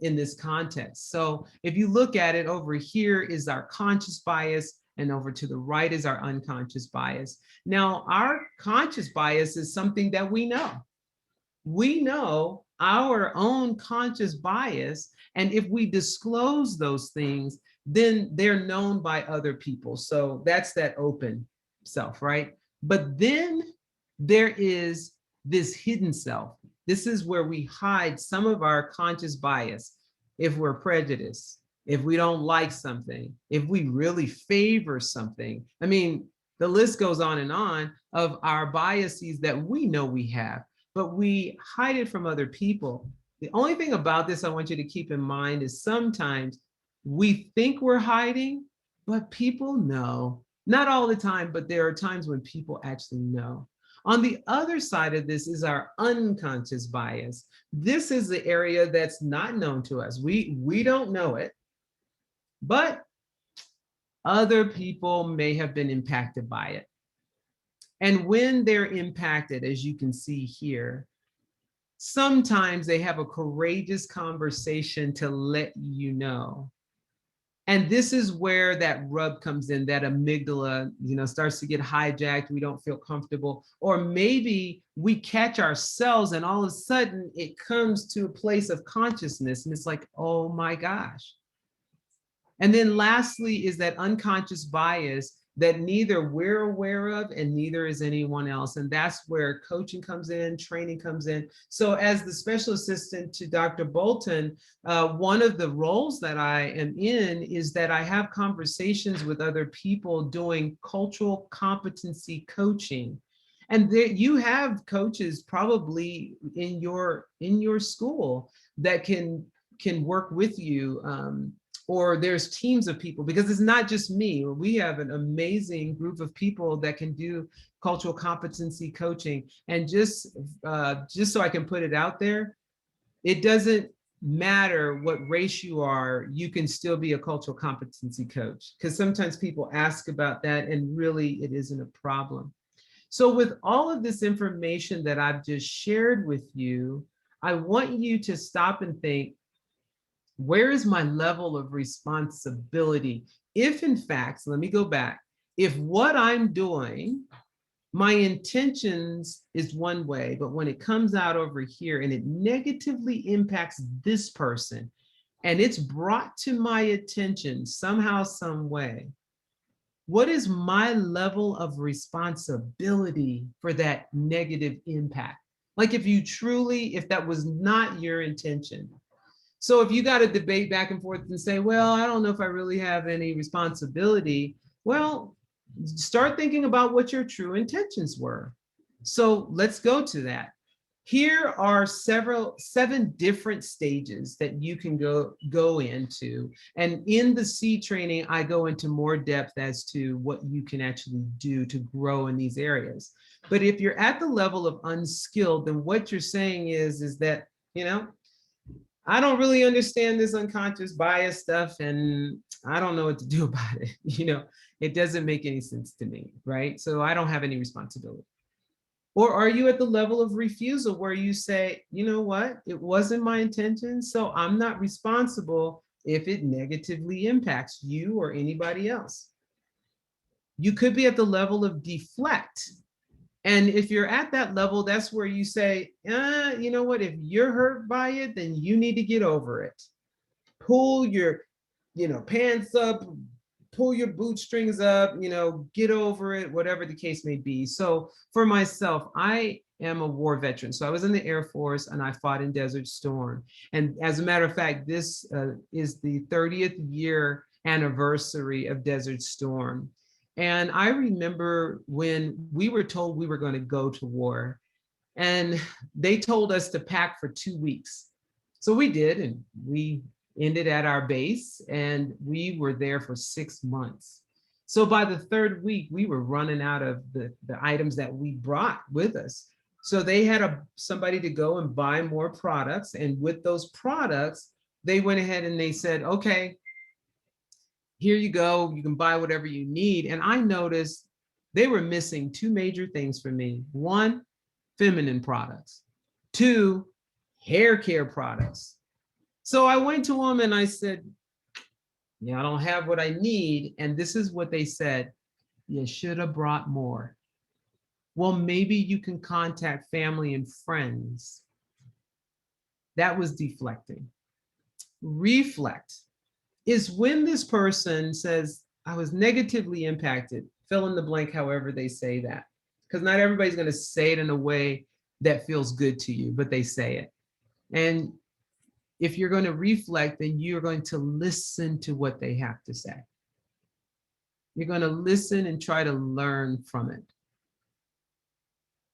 in this context. So if you look at it, over here is our conscious bias, and over to the right is our unconscious bias. Now, our conscious bias is something that we know. We know our own conscious bias, and if we disclose those things, then they're known by other people. So that's that open self, right? But then there is this hidden self. This is where we hide some of our conscious bias. If we're prejudiced, if we don't like something, if we really favor something. I mean, the list goes on of our biases that we know we have, but we hide it from other people. The only thing about this I want you to keep in mind is sometimes we think we're hiding, but people know. Not all the time, but there are times when people actually know. On the other side of this is our unconscious bias. This is the area that's not known to us. We don't know it, but other people may have been impacted by it. And when they're impacted, as you can see here, sometimes they have a courageous conversation to let you know. And this is where that rub comes in, that amygdala, starts to get hijacked. We don't feel comfortable. Or maybe we catch ourselves and all of a sudden it comes to a place of consciousness and it's like, oh my gosh. And then lastly is that unconscious bias that neither we're aware of and neither is anyone else. And that's where coaching comes in, training comes in. So as the special assistant to Dr. Bolton, one of the roles that I am in is that I have conversations with other people doing cultural competency coaching. And there you have coaches probably in your school that can work with you. Or there's teams of people, because it's not just me. We have an amazing group of people that can do cultural competency coaching. And just so I can put it out there, it doesn't matter what race you are, you can still be a cultural competency coach, because sometimes people ask about that and really it isn't a problem. So with all of this information that I've just shared with you, I want you to stop and think, where is my level of responsibility? If in fact, let me go back, if what I'm doing, my intentions is one way, but when it comes out over here and it negatively impacts this person, and it's brought to my attention somehow, some way, what is my level of responsibility for that negative impact? Like if that was not your intention. So if you got to debate back and forth and say, well, I don't know if I really have any responsibility, well, start thinking about what your true intentions were. So let's go to that. Here are 7 different stages that you can go into. And in the C training, I go into more depth as to what you can actually do to grow in these areas. But if you're at the level of unskilled, then what you're saying is that, I don't really understand this unconscious bias stuff and I don't know what to do about it. It doesn't make any sense to me, right? So I don't have any responsibility. Or are you at the level of refusal where you say, you know what, it wasn't my intention, so I'm not responsible if it negatively impacts you or anybody else. You could be at the level of deflect. And if you're at that level, that's where you say, you know what, if you're hurt by it, then you need to get over it. Pull your, pants up, pull your bootstrings up, get over it, whatever the case may be. So for myself, I am a war veteran. So I was in the Air Force and I fought in Desert Storm. And as a matter of fact, this is the 30th year anniversary of Desert Storm. And I remember when we were told we were going to go to war, and they told us to pack for 2 weeks. So we did, and we ended at our base, and we were there for 6 months. So by the 3rd week, we were running out of the items that we brought with us. So they had somebody to go and buy more products. And with those products, they went ahead and they said, okay, here you go, you can buy whatever you need. And I noticed they were missing 2 major things for me. 1, feminine products. 2, hair care products. So I went to them and I said, I don't have what I need. And this is what they said: you should have brought more. Well, maybe you can contact family and friends. That was deflecting. Reflect is when this person says, I was negatively impacted, fill in the blank, however they say that. Because not everybody's going to say it in a way that feels good to you, but they say it. And if you're going to reflect, then you're going to listen to what they have to say. You're going to listen and try to learn from it.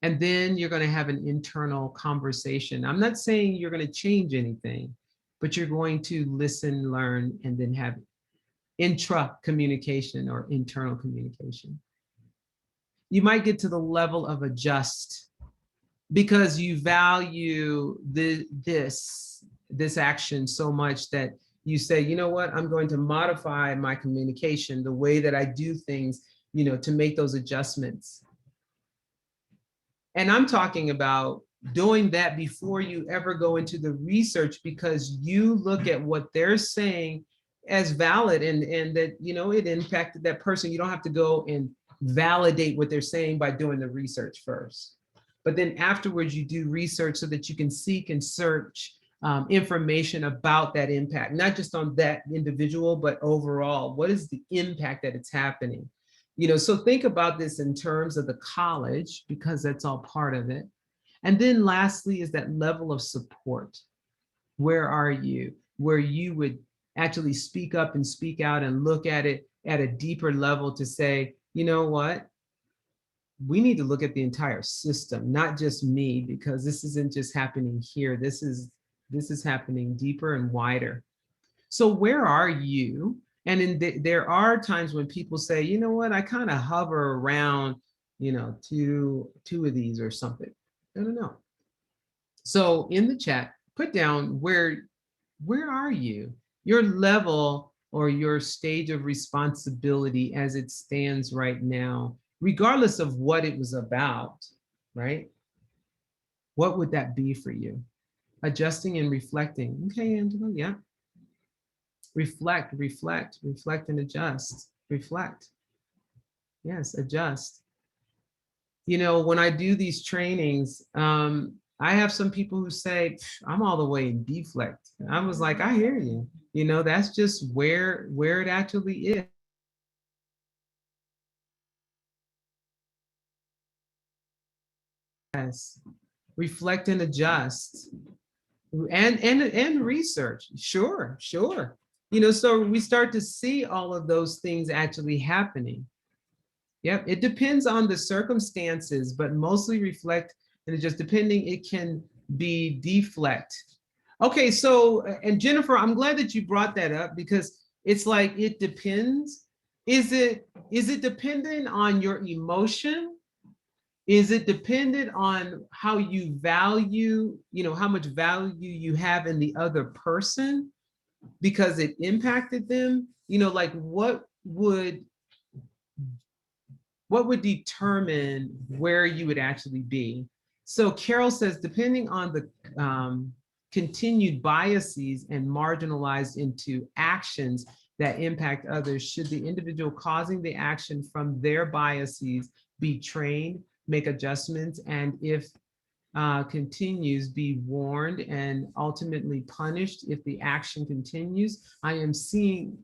And then you're going to have an internal conversation. I'm not saying you're going to change anything, but you're going to listen, learn, and then have intra communication or internal communication. You might get to the level of adjust because you value this action so much that you say, you know what, I'm going to modify my communication, the way that I do things, to make those adjustments. And I'm talking about doing that before you ever go into the research, because you look at what they're saying as valid and that, it impacted that person. You don't have to go and validate what they're saying by doing the research first. But then afterwards, you do research so that you can seek and search information about that impact, not just on that individual, but overall, what is the impact that it's happening? So think about this in terms of the college, because that's all part of it. And then lastly is that level of support. Where are you? Where you would actually speak up and speak out and look at it at a deeper level to say, you know what? We need to look at the entire system, not just me, because this isn't just happening here. This is happening deeper and wider. So where are you? And there are times when people say, you know what, I kind of hover around, two of these or something. I don't know. So in the chat, put down where are you? Your level or your stage of responsibility as it stands right now, regardless of what it was about, right? What would that be for you? Adjusting and reflecting. Okay, Angela, yeah. Reflect and adjust. Reflect. Yes, adjust. When I do these trainings, I have some people who say, I'm all the way in deflect. I was like, I hear you. That's just where it actually is. Yes. Reflect and adjust. And research. Sure. So we start to see all of those things actually happening. Yep, it depends on the circumstances, but mostly reflect, and just depending, it can be deflect. Okay, so, and Jennifer, I'm glad that you brought that up, because it's like, it depends. Is it dependent on your emotion? Is it dependent on how you value, how much value you have in the other person because it impacted them? Like what would determine where you would actually be? So Carol says, depending on the continued biases and marginalized into actions that impact others, should the individual causing the action from their biases be trained, make adjustments, and if continues, be warned and ultimately punished if the action continues? I am seeing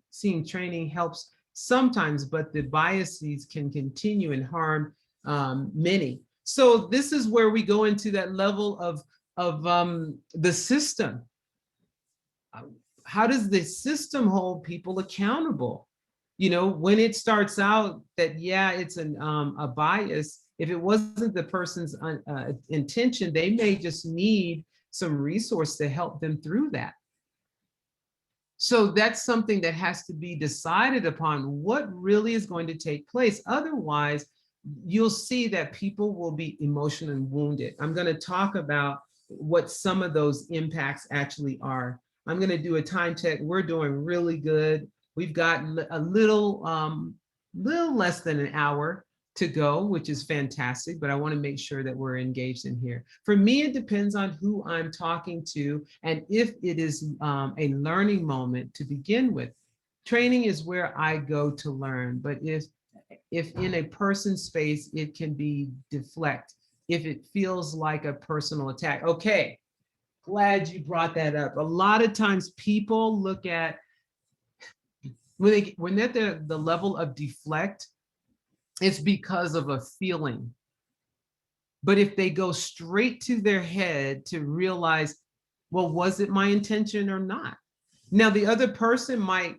training helps sometimes, but the biases can continue and harm many. So this is where we go into that level of the system. How does the system hold people accountable? When it starts out that, yeah, it's a bias, if it wasn't the person's intention, they may just need some resource to help them through that. So that's something that has to be decided upon, what really is going to take place. Otherwise, you'll see that people will be emotionally wounded. I'm going to talk about what some of those impacts actually are. I'm going to do a time check. We're doing really good. We've got a little less than an hour to go, which is fantastic, but I want to make sure that we're engaged in here. For me, it depends on who I'm talking to and if it is a learning moment to begin with. Training is where I go to learn, but if in a person space, it can be deflect if it feels like a personal attack. Okay, glad you brought that up. A lot of times people look at, when they're at the level of deflect, it's because of a feeling. But if they go straight to their head to realize well, was it my intention or not? Now, the other person might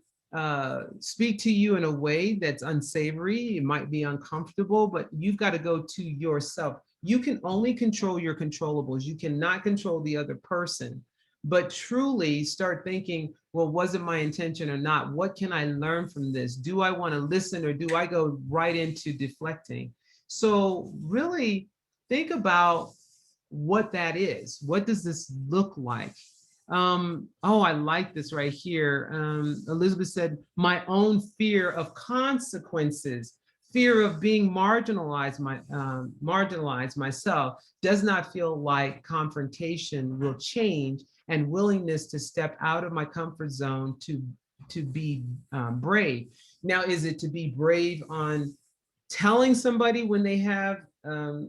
speak to you in a way that's unsavory. It might be uncomfortable, but you've got to go to yourself. You can only control your controllables. You cannot control the other person, but truly start thinking, well, was it my intention or not? What can I learn from this? Do I want to listen, or do I go right into deflecting? So really think about what that is. What does this look like? Oh, I like this right here. Elizabeth said, my own fear of consequences, fear of being marginalized myself, does not feel like confrontation will change, and willingness to step out of my comfort zone to be brave. Now, is it to be brave on telling somebody when they have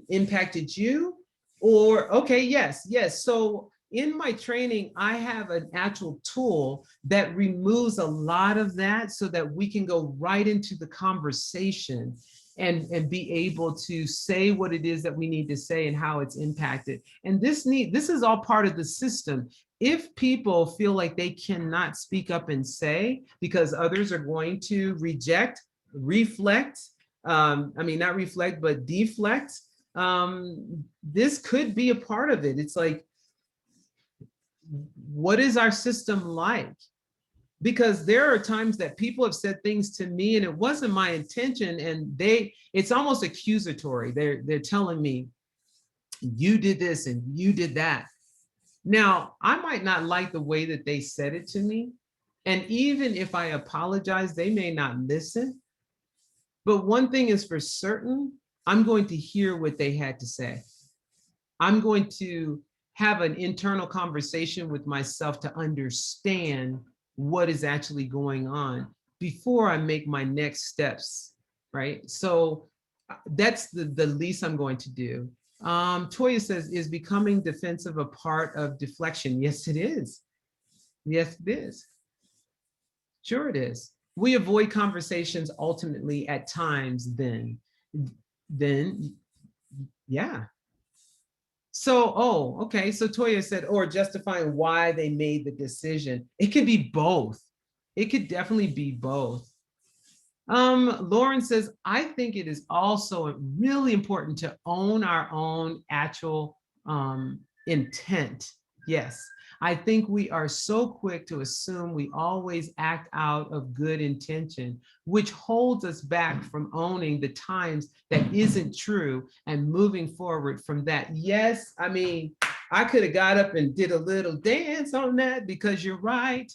impacted you? Or, okay, yes. So in my training, I have an actual tool that removes a lot of that so that we can go right into the conversation and be able to say what it is that we need to say and how it's impacted. And this is all part of the system. If people feel like they cannot speak up and say because others are going to reject, reflect, not reflect, but deflect, this could be a part of it. It's like, what is our system like? Because there are times that people have said things to me and it wasn't my intention, and it's almost accusatory. They're telling me, you did this and you did that. Now, I might not like the way that they said it to me. And even if I apologize, they may not listen. But one thing is for certain, I'm going to hear what they had to say. I'm going to have an internal conversation with myself to understand what is actually going on before I make my next steps, right? So that's the least I'm going to do. Toya says, is becoming defensive a part of deflection? Yes, it is. Yes, it is. Sure it is. We avoid conversations ultimately at times then yeah. So, oh, okay. So Toya said, or justifying why they made the decision. It could be both. It could definitely be both. Lauren says, I think it is also really important to own our own actual intent. Yes, I think we are so quick to assume we always act out of good intention, which holds us back from owning the times that isn't true and moving forward from that. Yes, I mean, I could have got up and did a little dance on that, because you're right.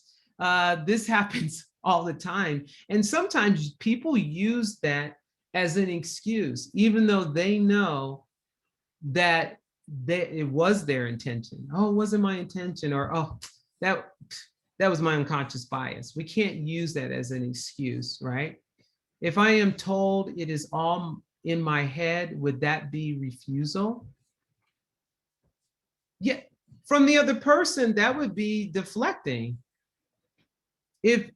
This happens all the time. And sometimes people use that as an excuse, even though they know that it was their intention. Oh, it wasn't my intention, or oh, that was my unconscious bias. We can't use that as an excuse, right? If I am told it is all in my head, would that be refusal? Yeah, from the other person, that would be deflecting. If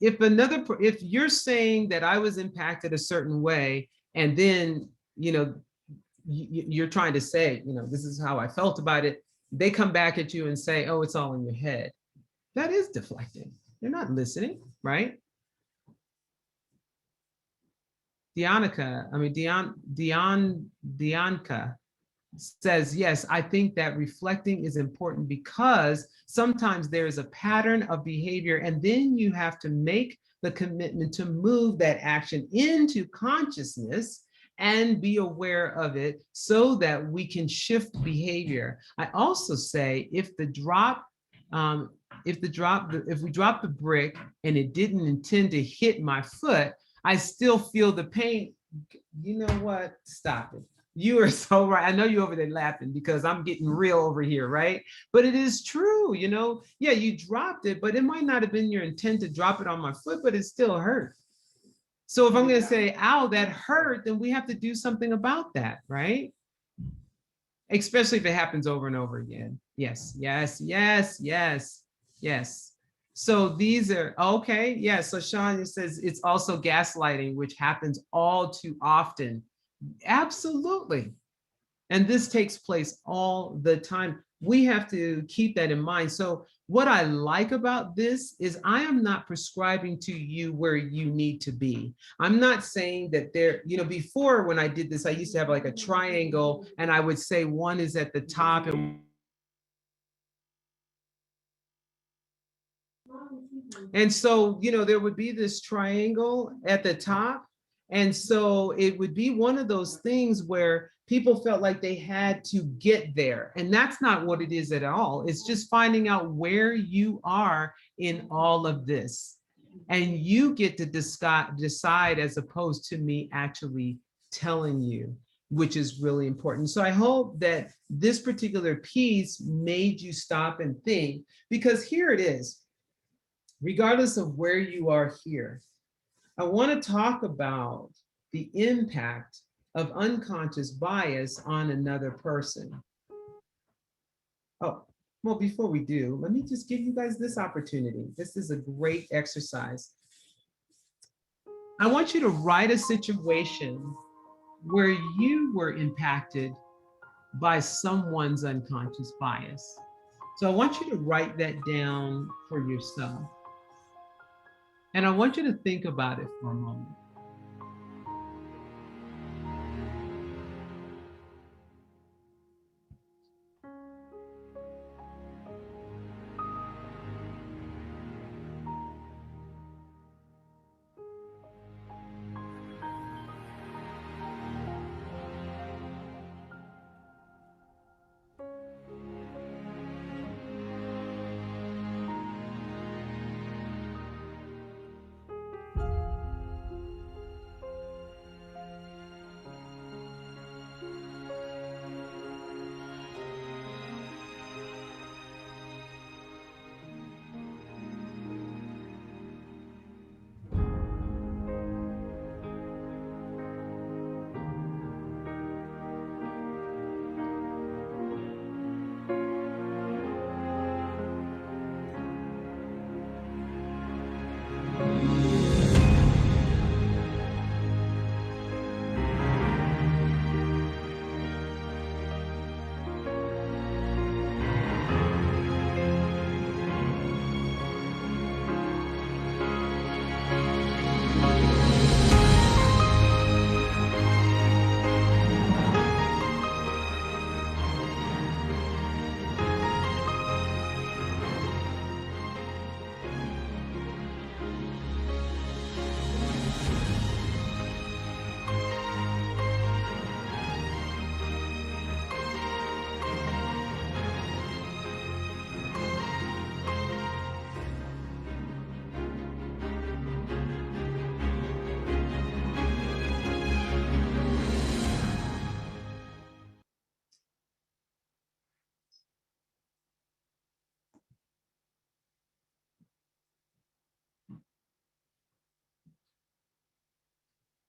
you're saying that I was impacted a certain way, and then you're trying to say, this is how I felt about it, they come back at you and say, oh, it's all in your head. That is deflecting. They're not listening, right? Dianca says, yes, I think that reflecting is important because sometimes there is a pattern of behavior, and then you have to make the commitment to move that action into consciousness and be aware of it so that we can shift behavior. I also say, if we drop the brick and it didn't intend to hit my foot, I still feel the pain. You know what? Stop it. You are so right. I know you're over there laughing because I'm getting real over here, right? But it is true, yeah, you dropped it, but it might not have been your intent to drop it on my foot, but it still hurt. So if I'm going to say, ow, that hurt, then we have to do something about that, right? Especially if it happens over and over again. Yes. So these are, okay, yeah. So Sean says it's also gaslighting, which happens all too often. Absolutely. And this takes place all the time. We have to keep that in mind. So What I like about this is I am not prescribing to you where you need to be. I'm not saying that there, before when I did this, I used to have like a triangle and I would say one is at the top and so, there would be this triangle at the top. And so it would be one of those things where people felt like they had to get there. And that's not what it is at all. It's just finding out where you are in all of this. And you get to decide as opposed to me actually telling you, which is really important. So I hope that this particular piece made you stop and think, because here it is. Regardless of where you are here, I want to talk about the impact of unconscious bias on another person. Oh, well, before we do, let me just give you guys this opportunity. This is a great exercise. I want you to write a situation where you were impacted by someone's unconscious bias. So I want you to write that down for yourself. And I want you to think about it for a moment.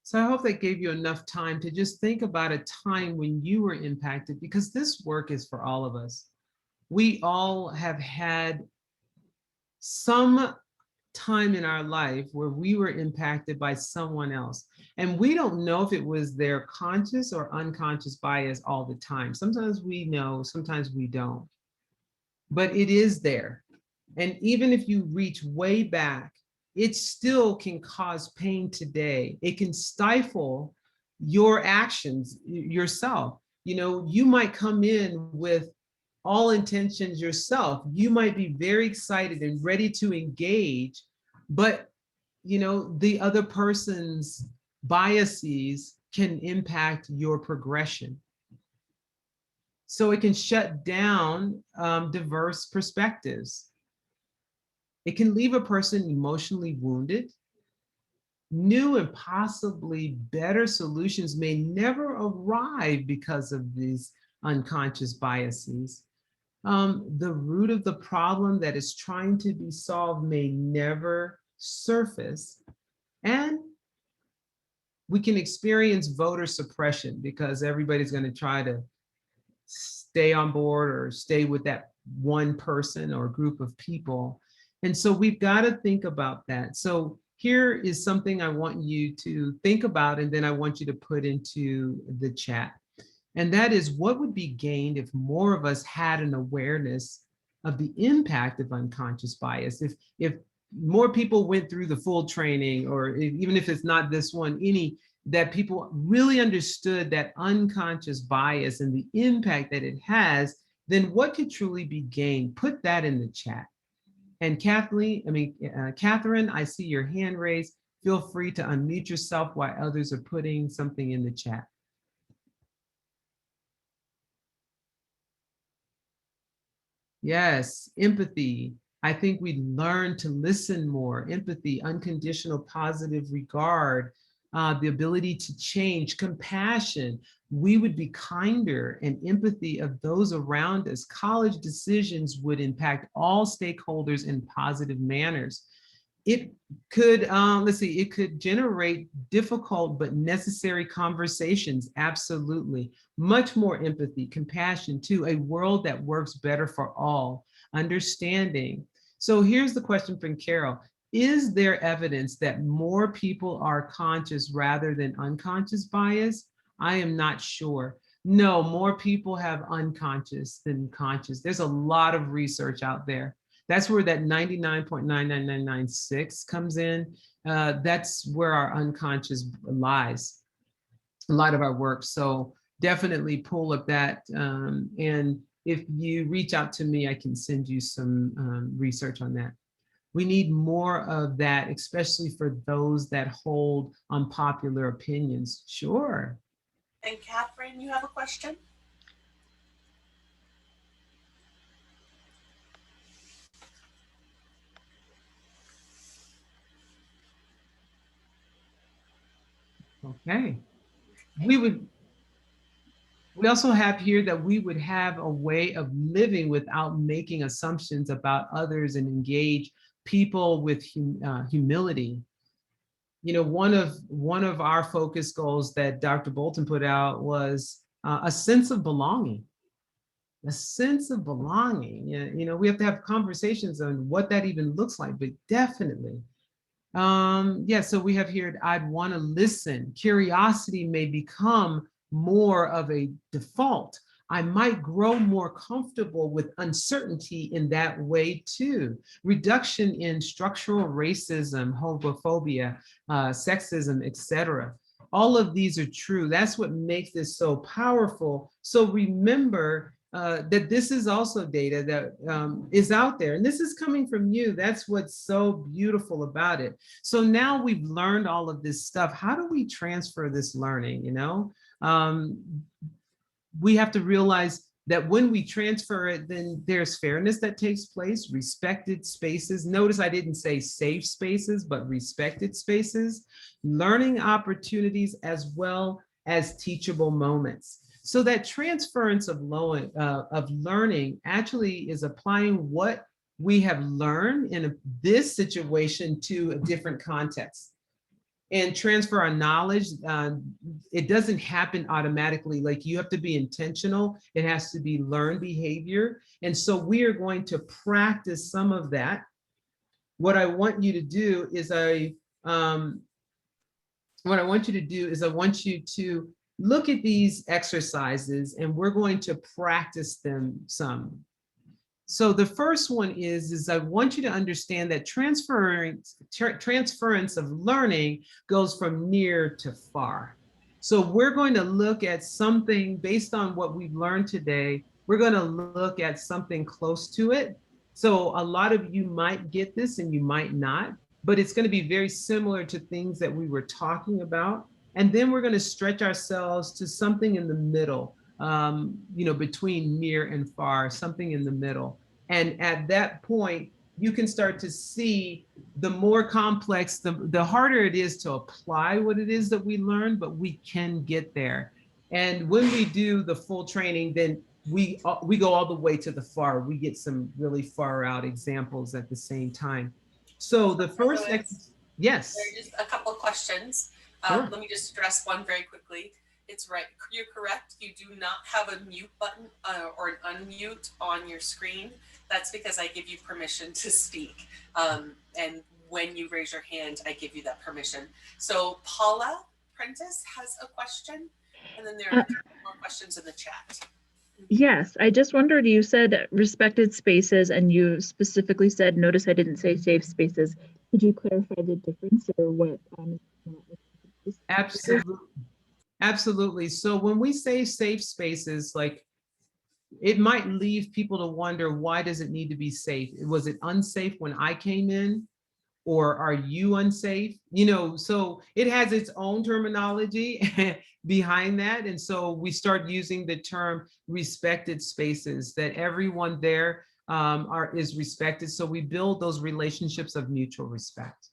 So I hope that gave you enough time to just think about a time when you were impacted, because this work is for all of us. We all have had some time in our life where we were impacted by someone else. And we don't know if it was their conscious or unconscious bias all the time. Sometimes we know, sometimes we don't. But it is there. And even if you reach way back, it still can cause pain today. It can stifle your actions yourself. You might come in with all intentions yourself. You might be very excited and ready to engage, but the other person's biases can impact your progression. So it can shut down diverse perspectives. It can leave a person emotionally wounded. New and possibly better solutions may never arrive because of these unconscious biases. The root of the problem that is trying to be solved may never surface. And we can experience voter suppression because everybody's going to try to stay on board or stay with that one person or group of people. And so we've got to think about that. So here is something I want you to think about, and then I want you to put into the chat. And that is, what would be gained if more of us had an awareness of the impact of unconscious bias. If more people went through the full training, or even if it's not this one, any that people really understood that unconscious bias and the impact that it has, then what could truly be gained? Put that in the chat. And Catherine, I see your hand raised. Feel free to unmute yourself while others are putting something in the chat. Yes, empathy. I think we learn to listen more. Empathy, unconditional positive regard, the ability to change, compassion. We would be kinder, and empathy of those around us. College decisions would impact all stakeholders in positive manners. It could, it could generate difficult but necessary conversations. Absolutely. Much more empathy, compassion to a world that works better for all, understanding. So here's the question from Carol. Is there evidence that more people are conscious rather than unconscious bias? I am not sure. No, more people have unconscious than conscious. There's a lot of research out there. That's where that 99.99996 comes in. That's where our unconscious lies, a lot of our work. So definitely pull up that. And if you reach out to me, I can send you some research on that. We need more of that, especially for those that hold unpopular opinions. Sure. And Catherine, you have a question? Okay. We also have here that we would have a way of living without making assumptions about others and engage people with humility. You know, one of our focus goals that Dr. Bolton put out was a sense of belonging. A sense of belonging. You know, we have to have conversations on what that even looks like, but definitely. Yeah, so we have here, I'd want to listen. Curiosity may become more of a default. I might grow more comfortable with uncertainty in that way too. Reduction in structural racism, homophobia, sexism, etc. All of these are true. That's what makes this so powerful. So remember that this is also data that is out there, and this is coming from you. That's what's so beautiful about it. So now we've learned all of this stuff. How do we transfer this learning? You know, we have to realize that when we transfer it, then there's fairness that takes place, respected spaces. Notice I didn't say safe spaces, but respected spaces, learning opportunities, as well as teachable moments. So that transference of learning actually is applying what we have learned in this situation to a different context. And transfer our knowledge, it doesn't happen automatically. Like, you have to be intentional. It has to be learned behavior. And so we are going to practice some of that. What I want you to do is I want you to look at these exercises, and we're going to practice them some. So the first one is I want you to understand that transference of learning goes from near to far. So we're going to look at something based on what we've learned today. We're going to look at something close to it. So a lot of you might get this and you might not, but it's going to be very similar to things that we were talking about. And then we're going to stretch ourselves to something in the middle, you know, between near and far, something in the middle. And at that point, you can start to see the more complex, the harder it is to apply what it is that we learned, but we can get there. And when we do the full training, then we go all the way to the far. We get some really far out examples at the same time. So the first, yes. There are just a couple of questions. Sure. Let me just address one very quickly. It's right. You're correct. You do not have a mute button or an unmute on your screen. That's because I give you permission to speak. And when you raise your hand, I give you that permission. So Paula Prentice has a question, and then there are more questions in the chat. Yes, I just wondered, you said respected spaces and you specifically said, notice I didn't say safe spaces. Could you clarify the difference or what? Absolutely. Absolutely. So when we say safe spaces, like it might leave people to wonder, why does it need to be safe? Was it unsafe when I came in? Or are you unsafe? You know, so it has its own terminology behind that. And so we start using the term respected spaces, that everyone there is respected. So we build those relationships of mutual respect.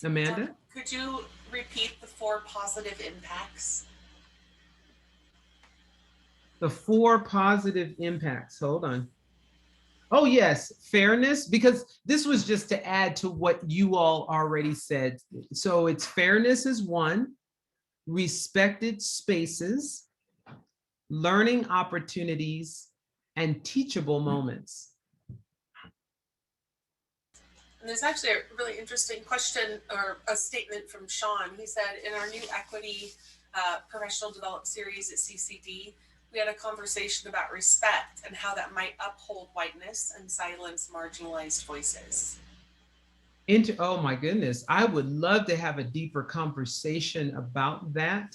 Amanda? Could you repeat the 4 positive impacts? The 4 positive impacts. Hold on. Oh, yes, fairness, because this was just to add to what you all already said. So it's fairness is 1, respected spaces, learning opportunities, and teachable moments. And there's actually a really interesting question or a statement from Sean. He said, in our new equity professional development series at CCD, we had a conversation about respect and how that might uphold whiteness and silence marginalized voices. Oh my goodness, I would love to have a deeper conversation about that.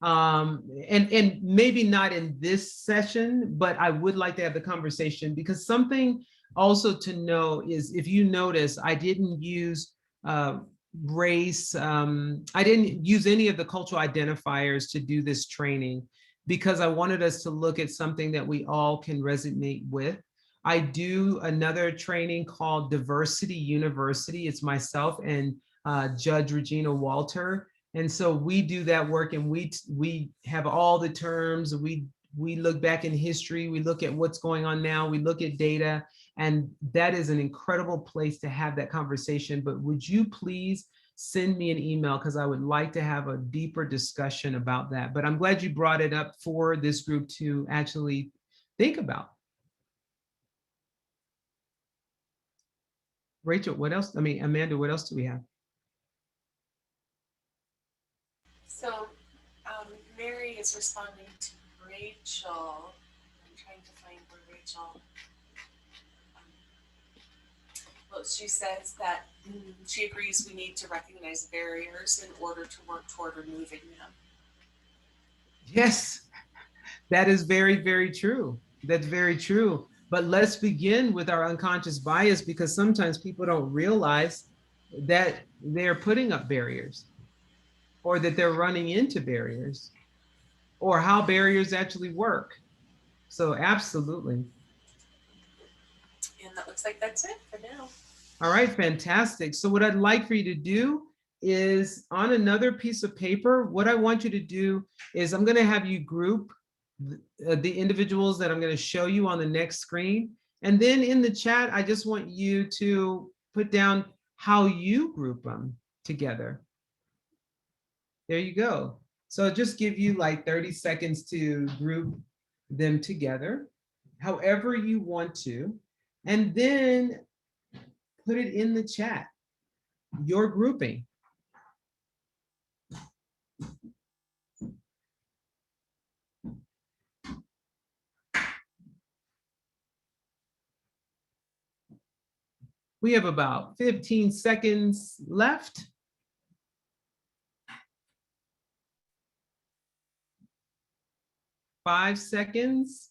And maybe not in this session, but I would like to have the conversation, because something also to know is, if you notice, I didn't use race. I didn't use any of the cultural identifiers to do this training, because I wanted us to look at something that we all can resonate with. I do another training called Diversity University. It's myself and Judge Regina Walter. And so we do that work, and we have all the terms. We look back in history. We look at what's going on now. We look at data, and that is an incredible place to have that conversation. But would you please send me an email, because I would like to have a deeper discussion about that. But I'm glad you brought it up for this group to actually think about. Rachel, what else? I mean, Amanda, what else do we have? So Mary is responding to Rachel. I'm trying to find where Rachel. Well, she says that she agrees we need to recognize barriers in order to work toward removing them. Yes, that is very, very true. That's very true. But let's begin with our unconscious bias, because sometimes people don't realize that they're putting up barriers, or that they're running into barriers, or how barriers actually work. So absolutely. And that looks like that's it for now. All right, fantastic. So what I'd like for you to do is, on another piece of paper, what I want you to do is, I'm going to have you group the individuals that I'm going to show you on the next screen. And then in the chat, I just want you to put down how you group them together. There you go. So I'll just give you like 30 seconds to group them together, however you want to, and then put it in the chat, your grouping. We have about 15 seconds left. Five seconds.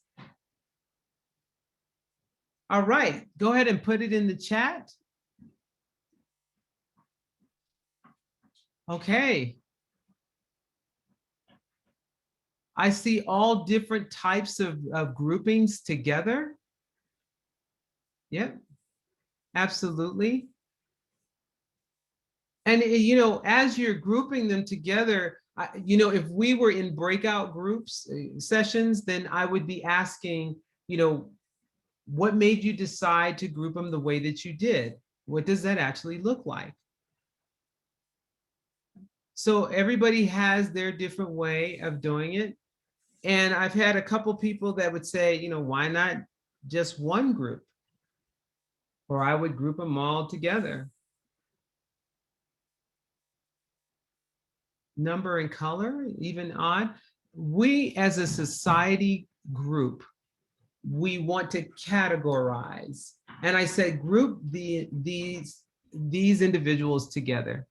All right, go ahead and put it in the chat. Okay. I see all different types of groupings together. Yep, absolutely. And you know, as you're grouping them together, you know, if we were in breakout groups, sessions, then I would be asking, you know, what made you decide to group them the way that you did? What does that actually look like? So everybody has their different way of doing it. And I've had a couple people that would say, you know, why not just one group? Or I would group them all together. number and color, even odd. We as a society group, we want to categorize. And I said, group these individuals together.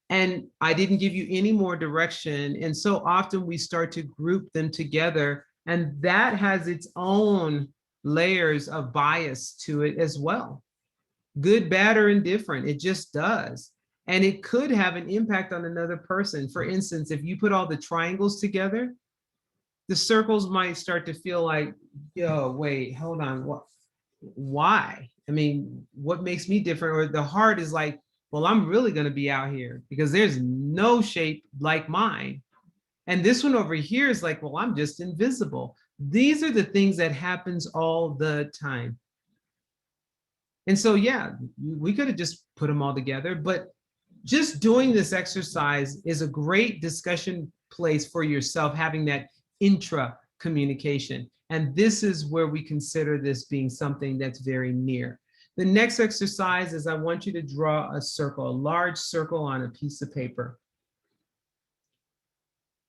And I didn't give you any more direction. And so often we start to group them together, and that has its own layers of bias to it as well. Good, bad, or indifferent, it just does. And it could have an impact on another person. For instance, if you put all the triangles together, the circles might start to feel like, yo, wait, hold on, what? Why? I mean, what makes me different? Or the heart is like, well, I'm really going to be out here because there's no shape like mine. And this one over here is like, well, I'm just invisible. These are the things that happens all the time. And so, yeah, we could have just put them all together, but just doing this exercise is a great discussion place for yourself, having that intra communication. And this is where we consider this being something that's very near. The next exercise is I want you to draw a circle, a large circle on a piece of paper.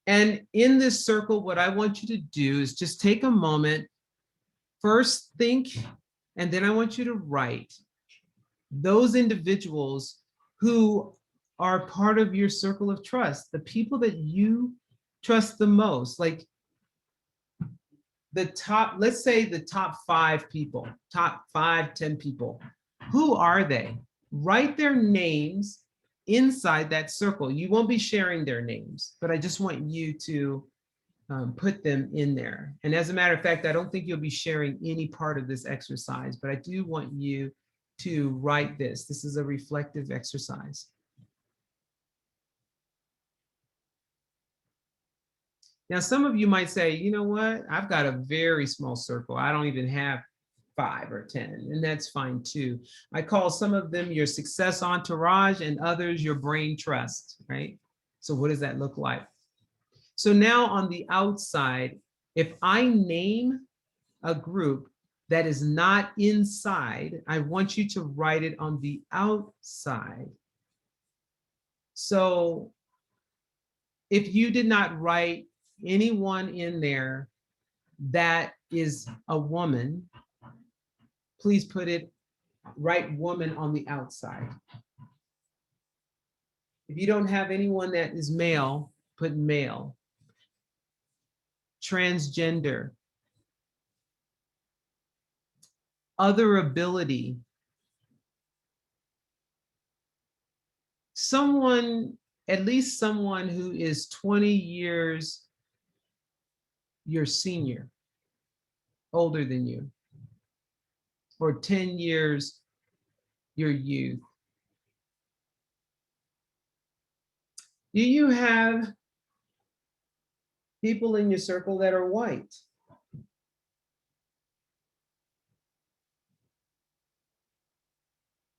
And in this circle, what I want you to do is just take a moment, first think, and then I want you to write those individuals who are part of your circle of trust, the people that you trust the most, like the top, let's say the top 5 people, top 5, 10 people. Who are they? Write their names inside that circle. You won't be sharing their names, but I just want you to put them in there. And as a matter of fact, I don't think you'll be sharing any part of this exercise, but I do want you to write this. This is a reflective exercise. Now, some of you might say, you know what? I've got a very small circle. I don't even have 5 or 10, and that's fine too. I call some of them your success entourage and others your brain trust, right? So what does that look like? So now on the outside, if I name a group that is not inside, I want you to write it on the outside. So if you did not write anyone in there that is a woman, please write woman on the outside. If you don't have anyone that is male, put male. Transgender. Other ability. Someone, at least someone who is 20 years your senior, older than you, or 10 years your youth. Do you have people in your circle that are white?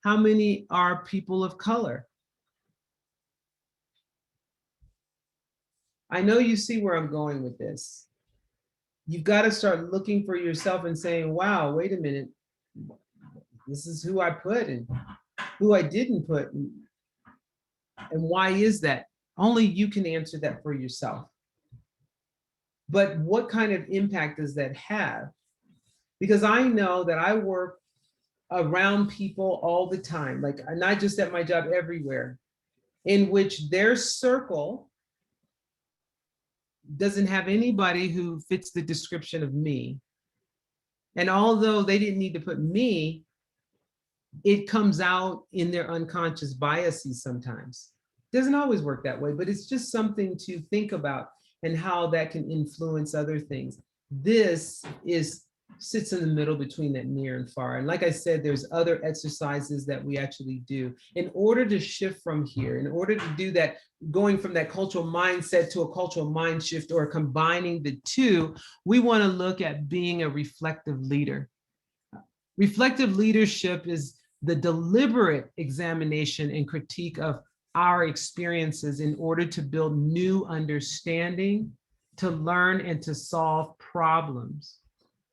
How many are people of color? I know you see where I'm going with this. You've got to start looking for yourself and saying, wow, wait a minute. This is who I put and who I didn't put. And why is that? Only you can answer that for yourself. But what kind of impact does that have? Because I know that I work around people all the time, like not just at my job, everywhere, in which their circle doesn't have anybody who fits the description of me. And although they didn't need to put me, it comes out in their unconscious biases sometimes. Doesn't always work that way, but it's just something to think about and how that can influence other things. This sits in the middle between that near and far. And like I said, there's other exercises that we actually do. In order to shift from here, in order to do that, going from that cultural mindset to a cultural mind shift or combining the two, we want to look at being a reflective leader. Reflective leadership is the deliberate examination and critique of our experiences in order to build new understanding, to learn and to solve problems.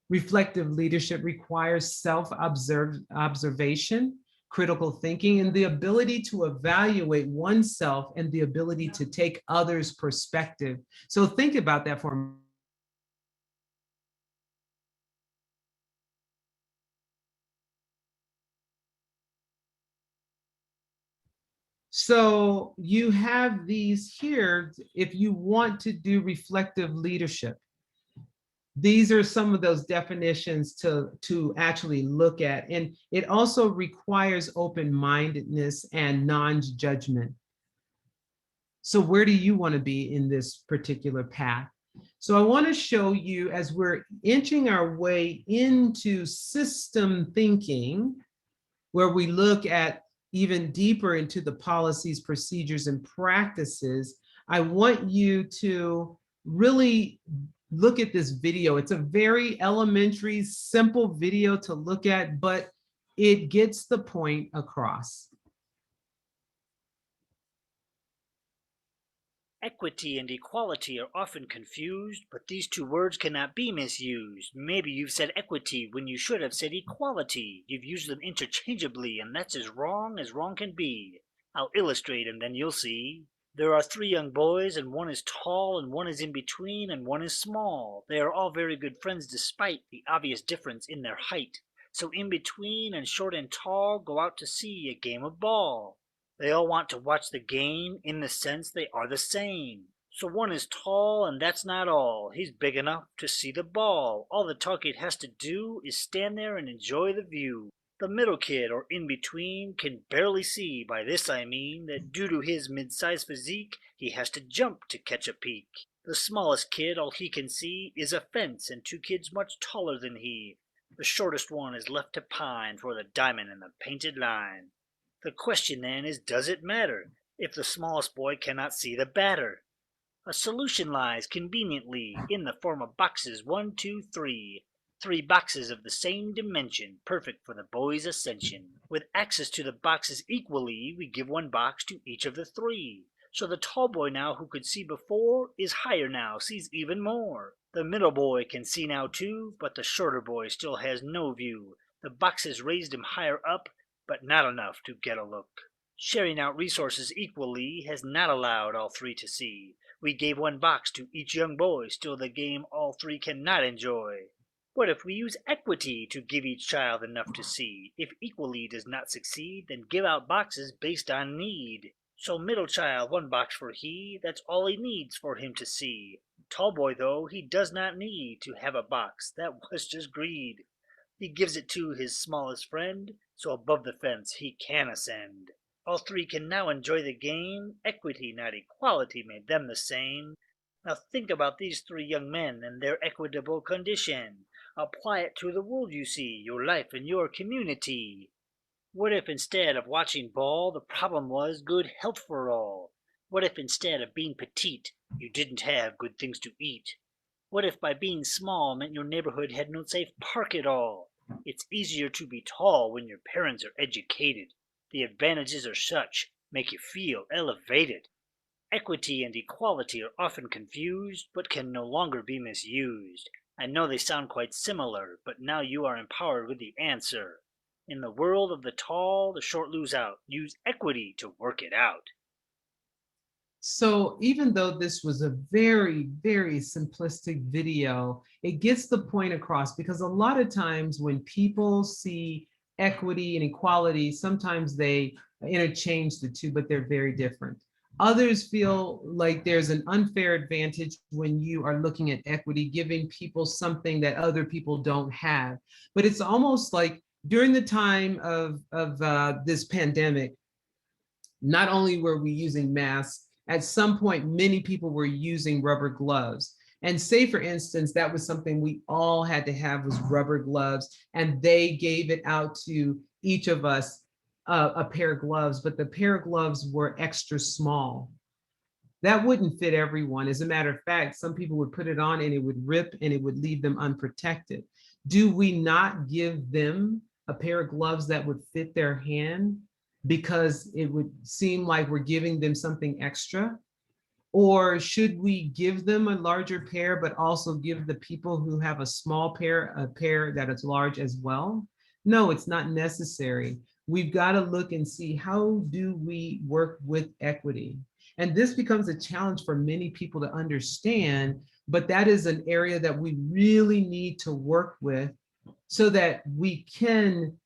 Reflective leadership requires self-observation critical thinking, and the ability to evaluate oneself and the ability to take others' perspective. So think about that for a moment. So you have these here if you want to do reflective leadership. These are some of those definitions to actually look at. And it also requires open-mindedness and non-judgment. So where do you want to be in this particular path? So I want to show you, as we're inching our way into system thinking, where we look at even deeper into the policies, procedures, and practices, I want you to really look at this video. It's a very elementary, simple video to look at, but it gets the point across. Equity and equality are often confused, but these two words cannot be misused. Maybe you've said equity when you should have said equality. You've used them interchangeably, and that's as wrong can be. I'll illustrate, and then you'll see. There are 3 young boys, and one is tall, and one is in between, and one is small. They are all very good friends despite the obvious difference in their height. So in between and short and tall go out to see a game of ball. They all want to watch the game in the sense they are the same. So one is tall, and that's not all. He's big enough to see the ball. All the talking has to do is stand there and enjoy the view. The middle kid, or in between, can barely see. By this I mean that due to his mid-sized physique, he has to jump to catch a peek. The smallest kid, all he can see is a fence and 2 kids much taller than he. The shortest one is left to pine for the diamond and the painted line. The question then is, does it matter if the smallest boy cannot see the batter? A solution lies conveniently in the form of boxes 1, 2, 3. 3 boxes of the same dimension, perfect for the boy's ascension. With access to the boxes equally, we give 1 box to each of the 3. So the tall boy now, who could see before, is higher now, sees even more. The middle boy can see now too, but the shorter boy still has no view. The boxes raised him higher up, but not enough to get a look. Sharing out resources equally has not allowed all 3 to see. We gave 1 box to each young boy, still the game all 3 cannot enjoy. What if we use equity to give each child enough to see? If equally does not succeed, then give out boxes based on need. So middle child, 1 box for he, that's all he needs for him to see. Tall boy though, he does not need to have a box, that was just greed. He gives it to his smallest friend, so above the fence he can ascend. All 3 can now enjoy the game. Equity, not equality, made them the same. Now think about these 3 young men and their equitable condition. Apply it to the world you see, your life and your community. What if instead of watching ball, the problem was good health for all? What if instead of being petite, you didn't have good things to eat? What if by being small meant your neighborhood had no safe park at all? It's easier to be tall when your parents are educated. The advantages are such, make you feel elevated. Equity and equality are often confused, but can no longer be misused. I know they sound quite similar, but now you are empowered with the answer. In the world of the tall, the short lose out. Use equity to work it out. So even though this was a very, very simplistic video, it gets the point across, because a lot of times when people see equity and equality, sometimes they interchange the two, but they're very different. Others feel like there's an unfair advantage when you are looking at equity, giving people something that other people don't have. But it's almost like during the time of this pandemic, not only were we using masks, at some point, many people were using rubber gloves. And say, for instance, that was something we all had to have, was rubber gloves. And they gave it out to each of us, a pair of gloves, but the pair of gloves were extra small. That wouldn't fit everyone. As a matter of fact, some people would put it on and it would rip and it would leave them unprotected. Do we not give them a pair of gloves that would fit their hand because it would seem like we're giving them something extra? Or should we give them a larger pair, but also give the people who have a small pair, a pair that is large as well? No, it's not necessary. we've got to look and see, how do we work with equity? And this becomes a challenge for many people to understand, but that is an area that we really need to work with so that we can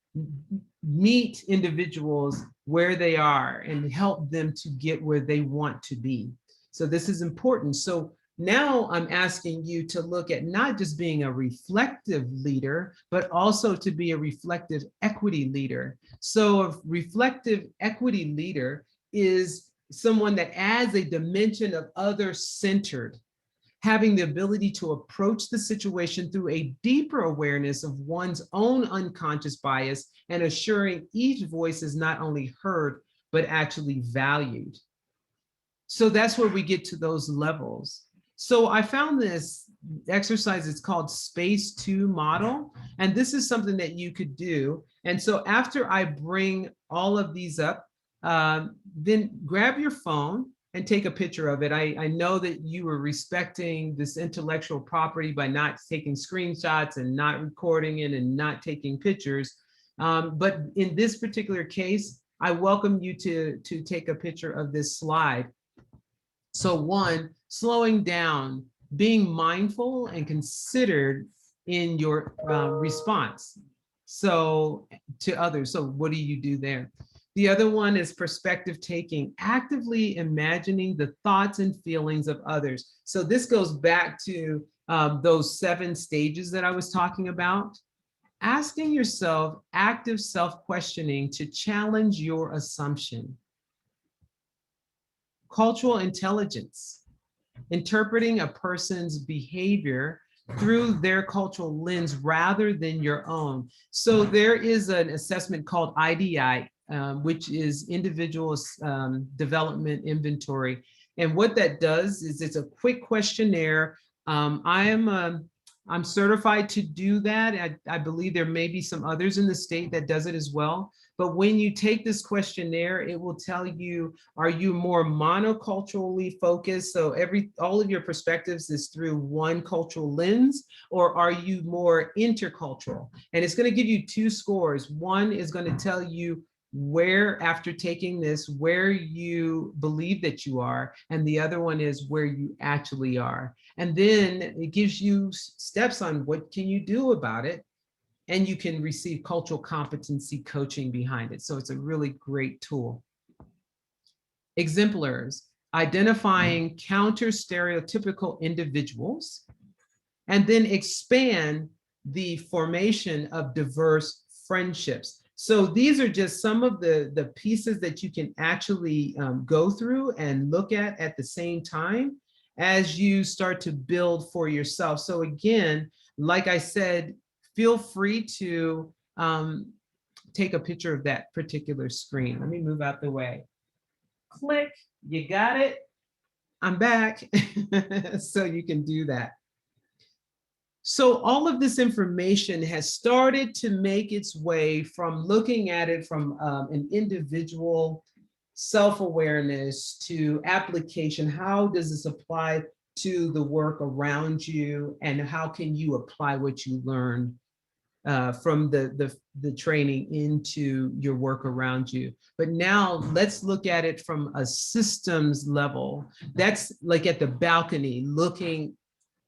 meet individuals where they are and help them to get where they want to be. So this is important. So now I'm asking you to look at not just being a reflective leader, but also to be a reflective equity leader. So a reflective equity leader is someone that adds a dimension of other-centered, having the ability to approach the situation through a deeper awareness of one's own unconscious bias and assuring each voice is not only heard, but actually valued. So that's where we get to those levels. So I found this exercise, it's called Space 2 model, and this is something that you could do. And so after I bring all of these up, then grab your phone and take a picture of it. I know that you were respecting this intellectual property by not taking screenshots and not recording it and not taking pictures. But in this particular case, I welcome you to take a picture of this slide. So one, slowing down, being mindful and considered in your response. So to others, so what do you do there? The other one is perspective taking, actively imagining the thoughts and feelings of others. So this goes back to those 7 stages that I was talking about. Asking yourself active self-questioning to challenge your assumption. Cultural intelligence, interpreting a person's behavior through their cultural lens rather than your own. So there is an assessment called IDI, which is Individual Development Inventory. And what that does is it's a quick questionnaire. I'm certified to do that. I believe there may be some others in the state that does it as well. But when you take this questionnaire, it will tell you, are you more monoculturally focused? So all of your perspectives is through one cultural lens, or are you more intercultural? And it's going to give you 2 scores. One is going to tell you where, after taking this, where you believe that you are, and the other one is where you actually are. And then it gives you steps on what can you do about it, and you can receive cultural competency coaching behind it. So it's a really great tool. Exemplars, identifying counter stereotypical individuals, and then expand the formation of diverse friendships. So these are just some of the pieces that you can actually go through and look at the same time as you start to build for yourself. So again, like I said, feel free to take a picture of that particular screen. Let me move out the way. Click, you got it. I'm back. So you can do that. So all of this information has started to make its way from looking at it from an individual self-awareness to application. How does this apply to the work around you, and how can you apply what you learned from the training into your work around you? But now let's look at it from a systems level. That's like at the balcony, looking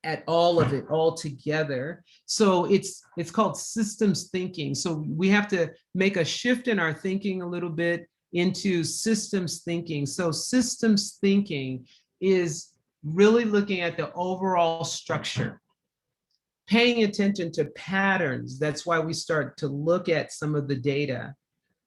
at all of it all together. So it's called systems thinking. So we have to make a shift in our thinking a little bit into systems thinking. So systems thinking is really looking at the overall structure, paying attention to patterns. That's why we start to look at some of the data.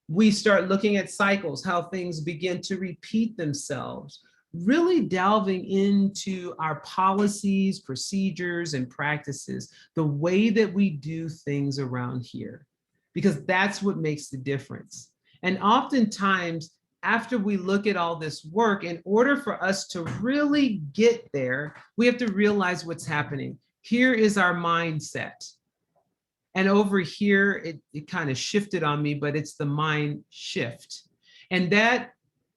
We start looking at cycles, how things begin to repeat themselves, really delving into our policies, procedures, and practices, the way that we do things around here, because that's what makes the difference. And oftentimes, after we look at all this work, in order for us to really get there, we have to realize what's happening. Here is our mindset. And over here, it kind of shifted on me, but it's the mind shift. And that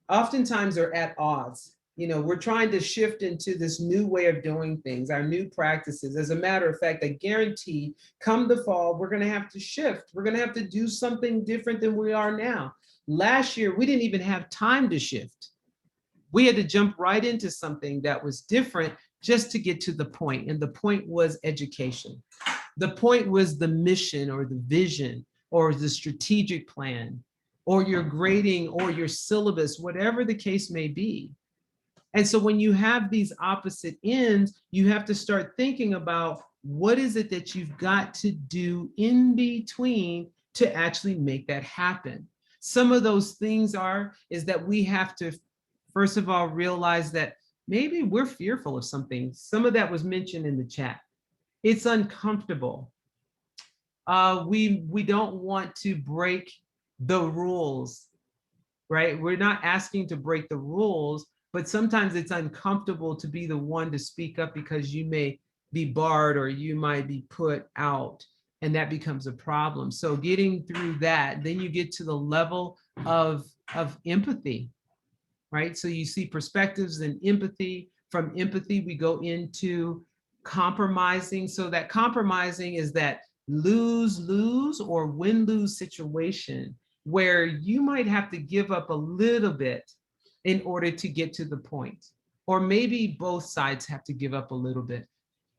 oftentimes are at odds. You know, we're trying to shift into this new way of doing things, our new practices. As a matter of fact, I guarantee come the fall, we're going to have to shift. We're going to have to do something different than we are now. Last year, we didn't even have time to shift. We had to jump right into something that was different just to get to the point. And the point was education. The point was the mission or the vision or the strategic plan or your grading or your syllabus, whatever the case may be. And so when you have these opposite ends, you have to start thinking about what is it that you've got to do in between to actually make that happen. Some of those things is that we have to, first of all, realize that maybe we're fearful of something. Some of that was mentioned in the chat. It's uncomfortable. We don't want to break the rules, right? We're not asking to break the rules, but sometimes it's uncomfortable to be the one to speak up because you may be barred or you might be put out, and that becomes a problem. So getting through that, then you get to the level of empathy, right? So you see perspectives and empathy. From empathy, we go into compromising. So that compromising is that lose-lose or win-lose situation where you might have to give up a little bit in order to get to the point. Or maybe both sides have to give up a little bit.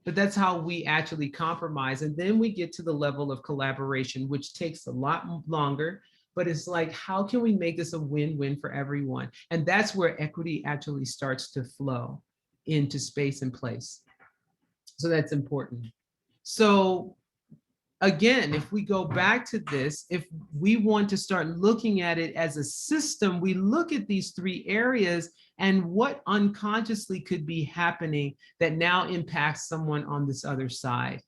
But that's how we actually compromise. And then we get to the level of collaboration, which takes a lot longer. But it's like, how can we make this a win-win for everyone? And that's where equity actually starts to flow into space and place. So that's important. So again, if we go back to this, if we want to start looking at it as a system, we look at these three areas and what unconsciously could be happening that now impacts someone on this other side.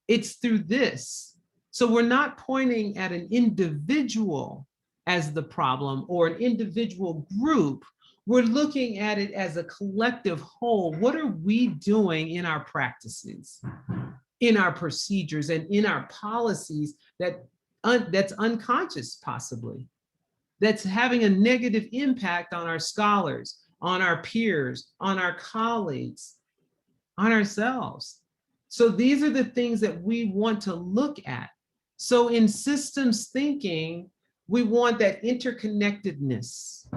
It's through this. So we're not pointing at an individual as the problem or an individual group. We're looking at it as a collective whole. What are we doing in our practices, in our procedures, and in our policies that's unconscious possibly, that's having a negative impact on our scholars, on our peers, on our colleagues, on ourselves? So these are the things that we want to look at. So in systems thinking, we want that interconnectedness.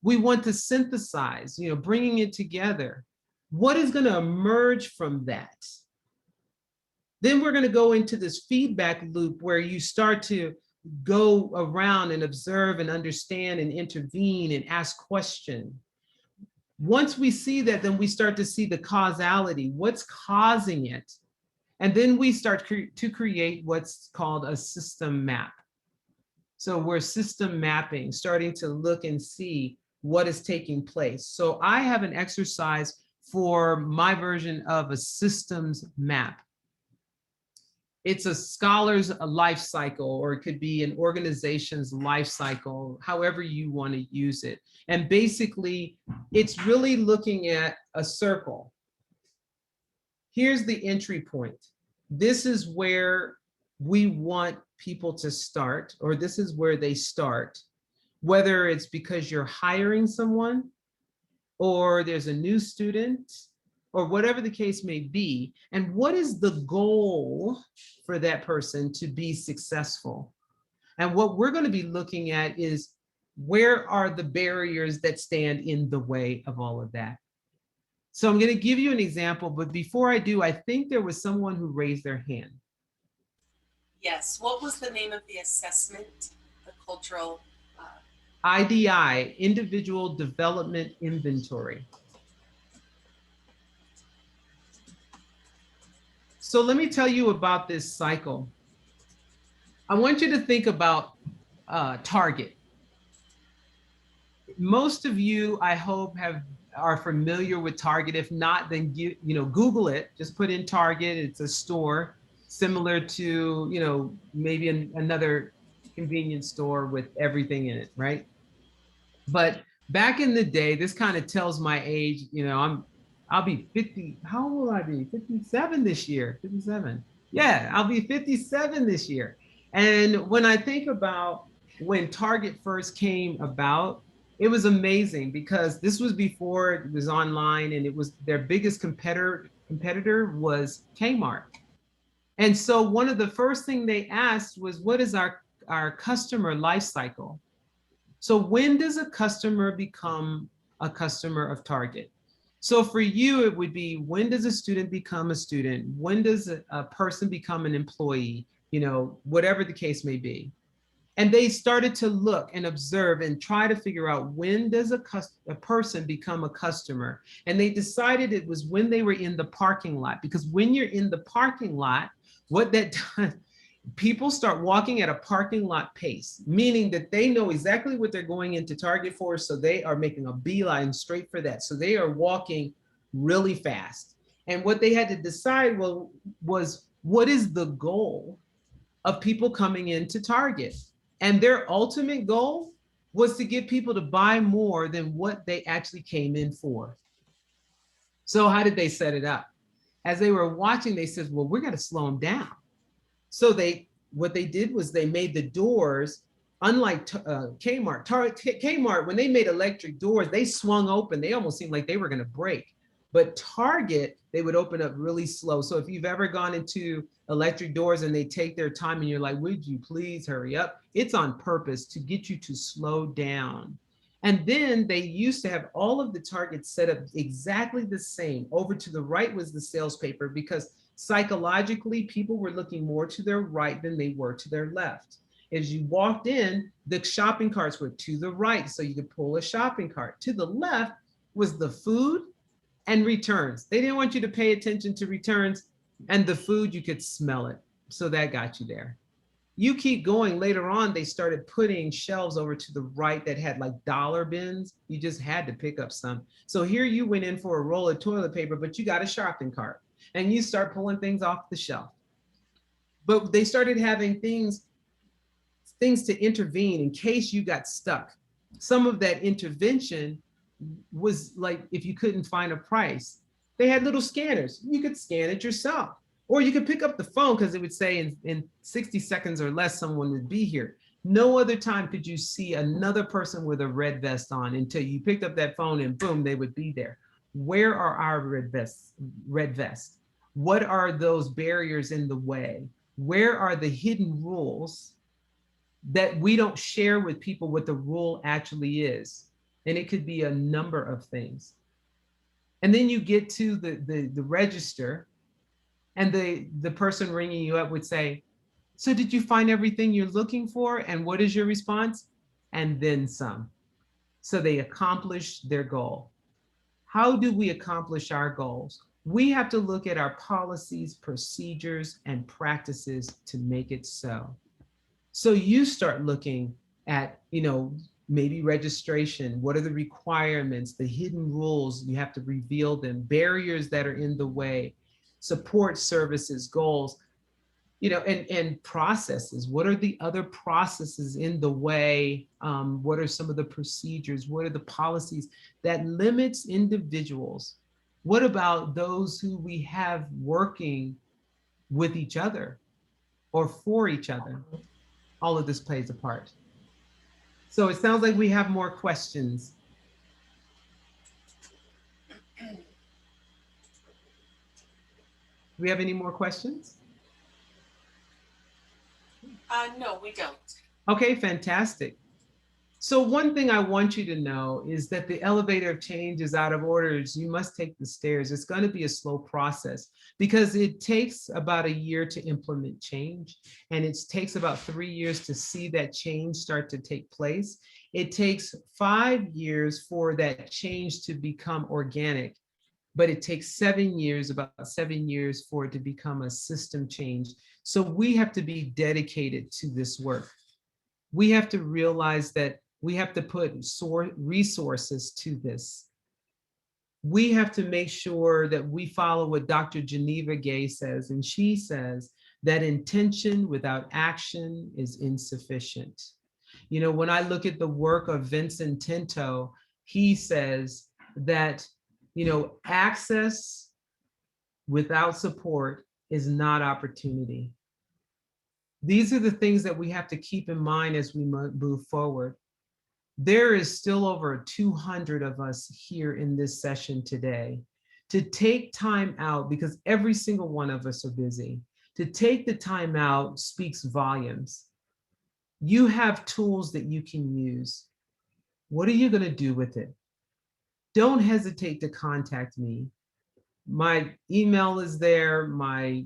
We want to synthesize, bringing it together. What is going to emerge from that? Then we're going to go into this feedback loop where you start to go around and observe and understand and intervene and ask questions. Once we see that, then we start to see the causality, what's causing it. And then we start to create what's called a system map. So we're system mapping, starting to look and see what is taking place. So I have an exercise for my version of a systems map. It's a scholar's life cycle, or it could be an organization's life cycle, however you want to use it. And basically, it's really looking at a circle. Here's the entry point. This is where we want people to start, or this is where they start, whether it's because you're hiring someone, or there's a new student, or whatever the case may be. And what is the goal for that person to be successful? And what we're going to be looking at is, where are the barriers that stand in the way of all of that? So I'm going to give you an example, but before I do, I think there was someone who raised their hand. Yes, what was the name of the assessment, the cultural? IDI, Individual Development Inventory. So let me tell you about this cycle. I want you to think about Target. Most of you, I hope, are familiar with Target. If not, then Google it. Just put in Target. It's a store similar to maybe another convenience store with everything in it, right? But back in the day, this kind of tells my age. I'll be 50. How old will I be? 57 this year. 57. Yeah, I'll be 57 this year. And when I think about when Target first came about, It was amazing because this was before it was online, and it was their biggest competitor was Kmart. And so one of the first thing they asked was, what is our customer life cycle? So when does a customer become a customer of Target? So for you, it would be, when does a student become a student? When does a person become an employee? You know, whatever the case may be. And they started to look and observe and try to figure out, when does a person become a customer? And they decided it was when they were in the parking lot, because when you're in the parking lot, what that does, people start walking at a parking lot pace, meaning that they know exactly what they're going into Target for. So they are making a beeline straight for that. So they are walking really fast. And what they had to decide was what is the goal of people coming into Target? And their ultimate goal was to get people to buy more than what they actually came in for. So how did they set it up? As they were watching, they said, well, we're going to slow them down. So what they did was they made the doors, unlike Kmart, when they made electric doors, they swung open. They almost seemed like they were going to break. But Target, they would open up really slow. So if you've ever gone into electric doors and they take their time and you're like, would you please hurry up? It's on purpose to get you to slow down. And then they used to have all of the Targets set up exactly the same. Over to the right was the sales paper, because psychologically, people were looking more to their right than they were to their left. As you walked in, the shopping carts were to the right, so you could pull a shopping cart. To the left was the food and returns. They didn't want you to pay attention to returns, and the food, you could smell it. So that got you there. You keep going, later on, they started putting shelves over to the right that had like dollar bins. You just had to pick up some. So here you went in for a roll of toilet paper, but you got a shopping cart and you start pulling things off the shelf. But they started having things to intervene in case you got stuck. Some of that intervention was like, if you couldn't find a price, they had little scanners. You could scan it yourself. Or you could pick up the phone, because it would say in 60 seconds or less, someone would be here. No other time could you see another person with a red vest on until you picked up that phone and boom, they would be there. Where are our red vests? What are those barriers in the way? Where are the hidden rules that we don't share with people what the rule actually is? And it could be a number of things. And then you get to the register, and the person ringing you up would say, so did you find everything you're looking for? And what is your response? And then some. So they accomplish their goal. How do we accomplish our goals? We have to look at our policies, procedures, and practices to make it so. So you start looking at, maybe registration. What are the requirements, the hidden rules? You have to reveal them, barriers that are in the way, support services, goals, and processes. What are the other processes in the way? What are some of the procedures? What are the policies that limits individuals? What about those who we have working with each other or for each other? All of this plays a part. So it sounds like we have more questions. Do we have any more questions? No, we don't. Okay, fantastic. So one thing I want you to know is that the elevator of change is out of order. You must take the stairs. It's going to be a slow process because it takes about a year to implement change, and it takes about 3 years to see that change start to take place. It takes 5 years for that change to become organic, but it takes about 7 years for it to become a system change. So we have to be dedicated to this work. We have to realize that we have to put resources to this. We have to make sure that we follow what Dr. Geneva Gay says, and she says that intention without action is insufficient. When I look at the work of Vincent Tinto, he says that, access without support is not opportunity. These are the things that we have to keep in mind as we move forward. There is still over 200 of us here in this session today. To take time out, because every single one of us are busy, to take the time out speaks volumes. You have tools that you can use. What are you going to do with it? Don't hesitate to contact me. My email is there, my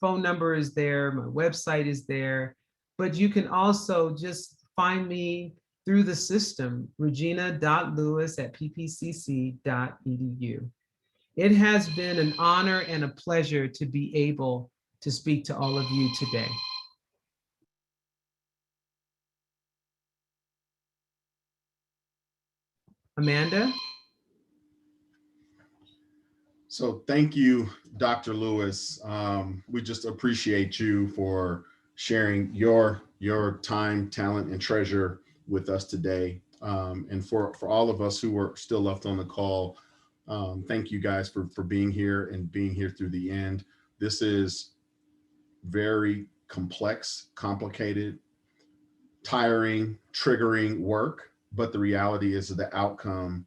phone number is there, my website is there, but you can also just find me through the system, regina.lewis@ppcc.edu. It has been an honor and a pleasure to be able to speak to all of you today. Amanda? So thank you, Dr. Lewis. We just appreciate you for sharing your time, talent, and treasure with us today. And for all of us who are still left on the call, thank you guys for being here and being here through the end. This is very complex, complicated, tiring, triggering work, but the reality is that the outcome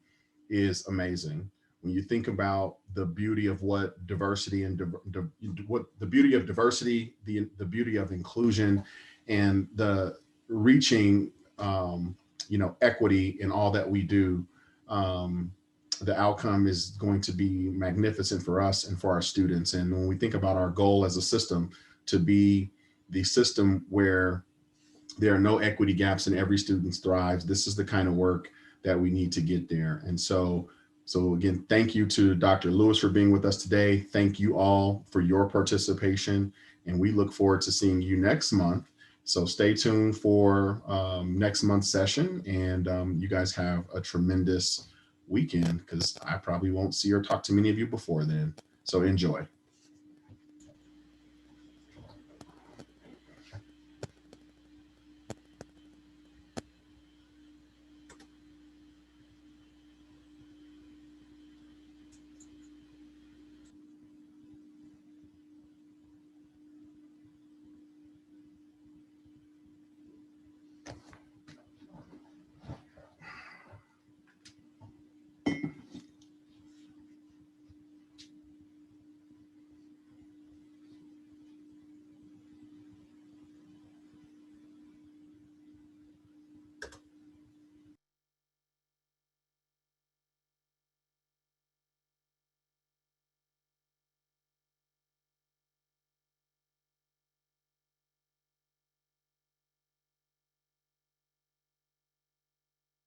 is amazing. When you think about the beauty of what diversity and what the beauty of diversity, the beauty of inclusion, and the reaching, equity in all that we do, the outcome is going to be magnificent for us and for our students. And when we think about our goal as a system to be the system where there are no equity gaps and every student thrives, this is the kind of work that we need to get there. And so again, thank you to Dr. Lewis for being with us today. Thank you all for your participation, and we look forward to seeing you next month. So stay tuned for next month's session, and you guys have a tremendous weekend, because I probably won't see or talk to many of you before then. So enjoy.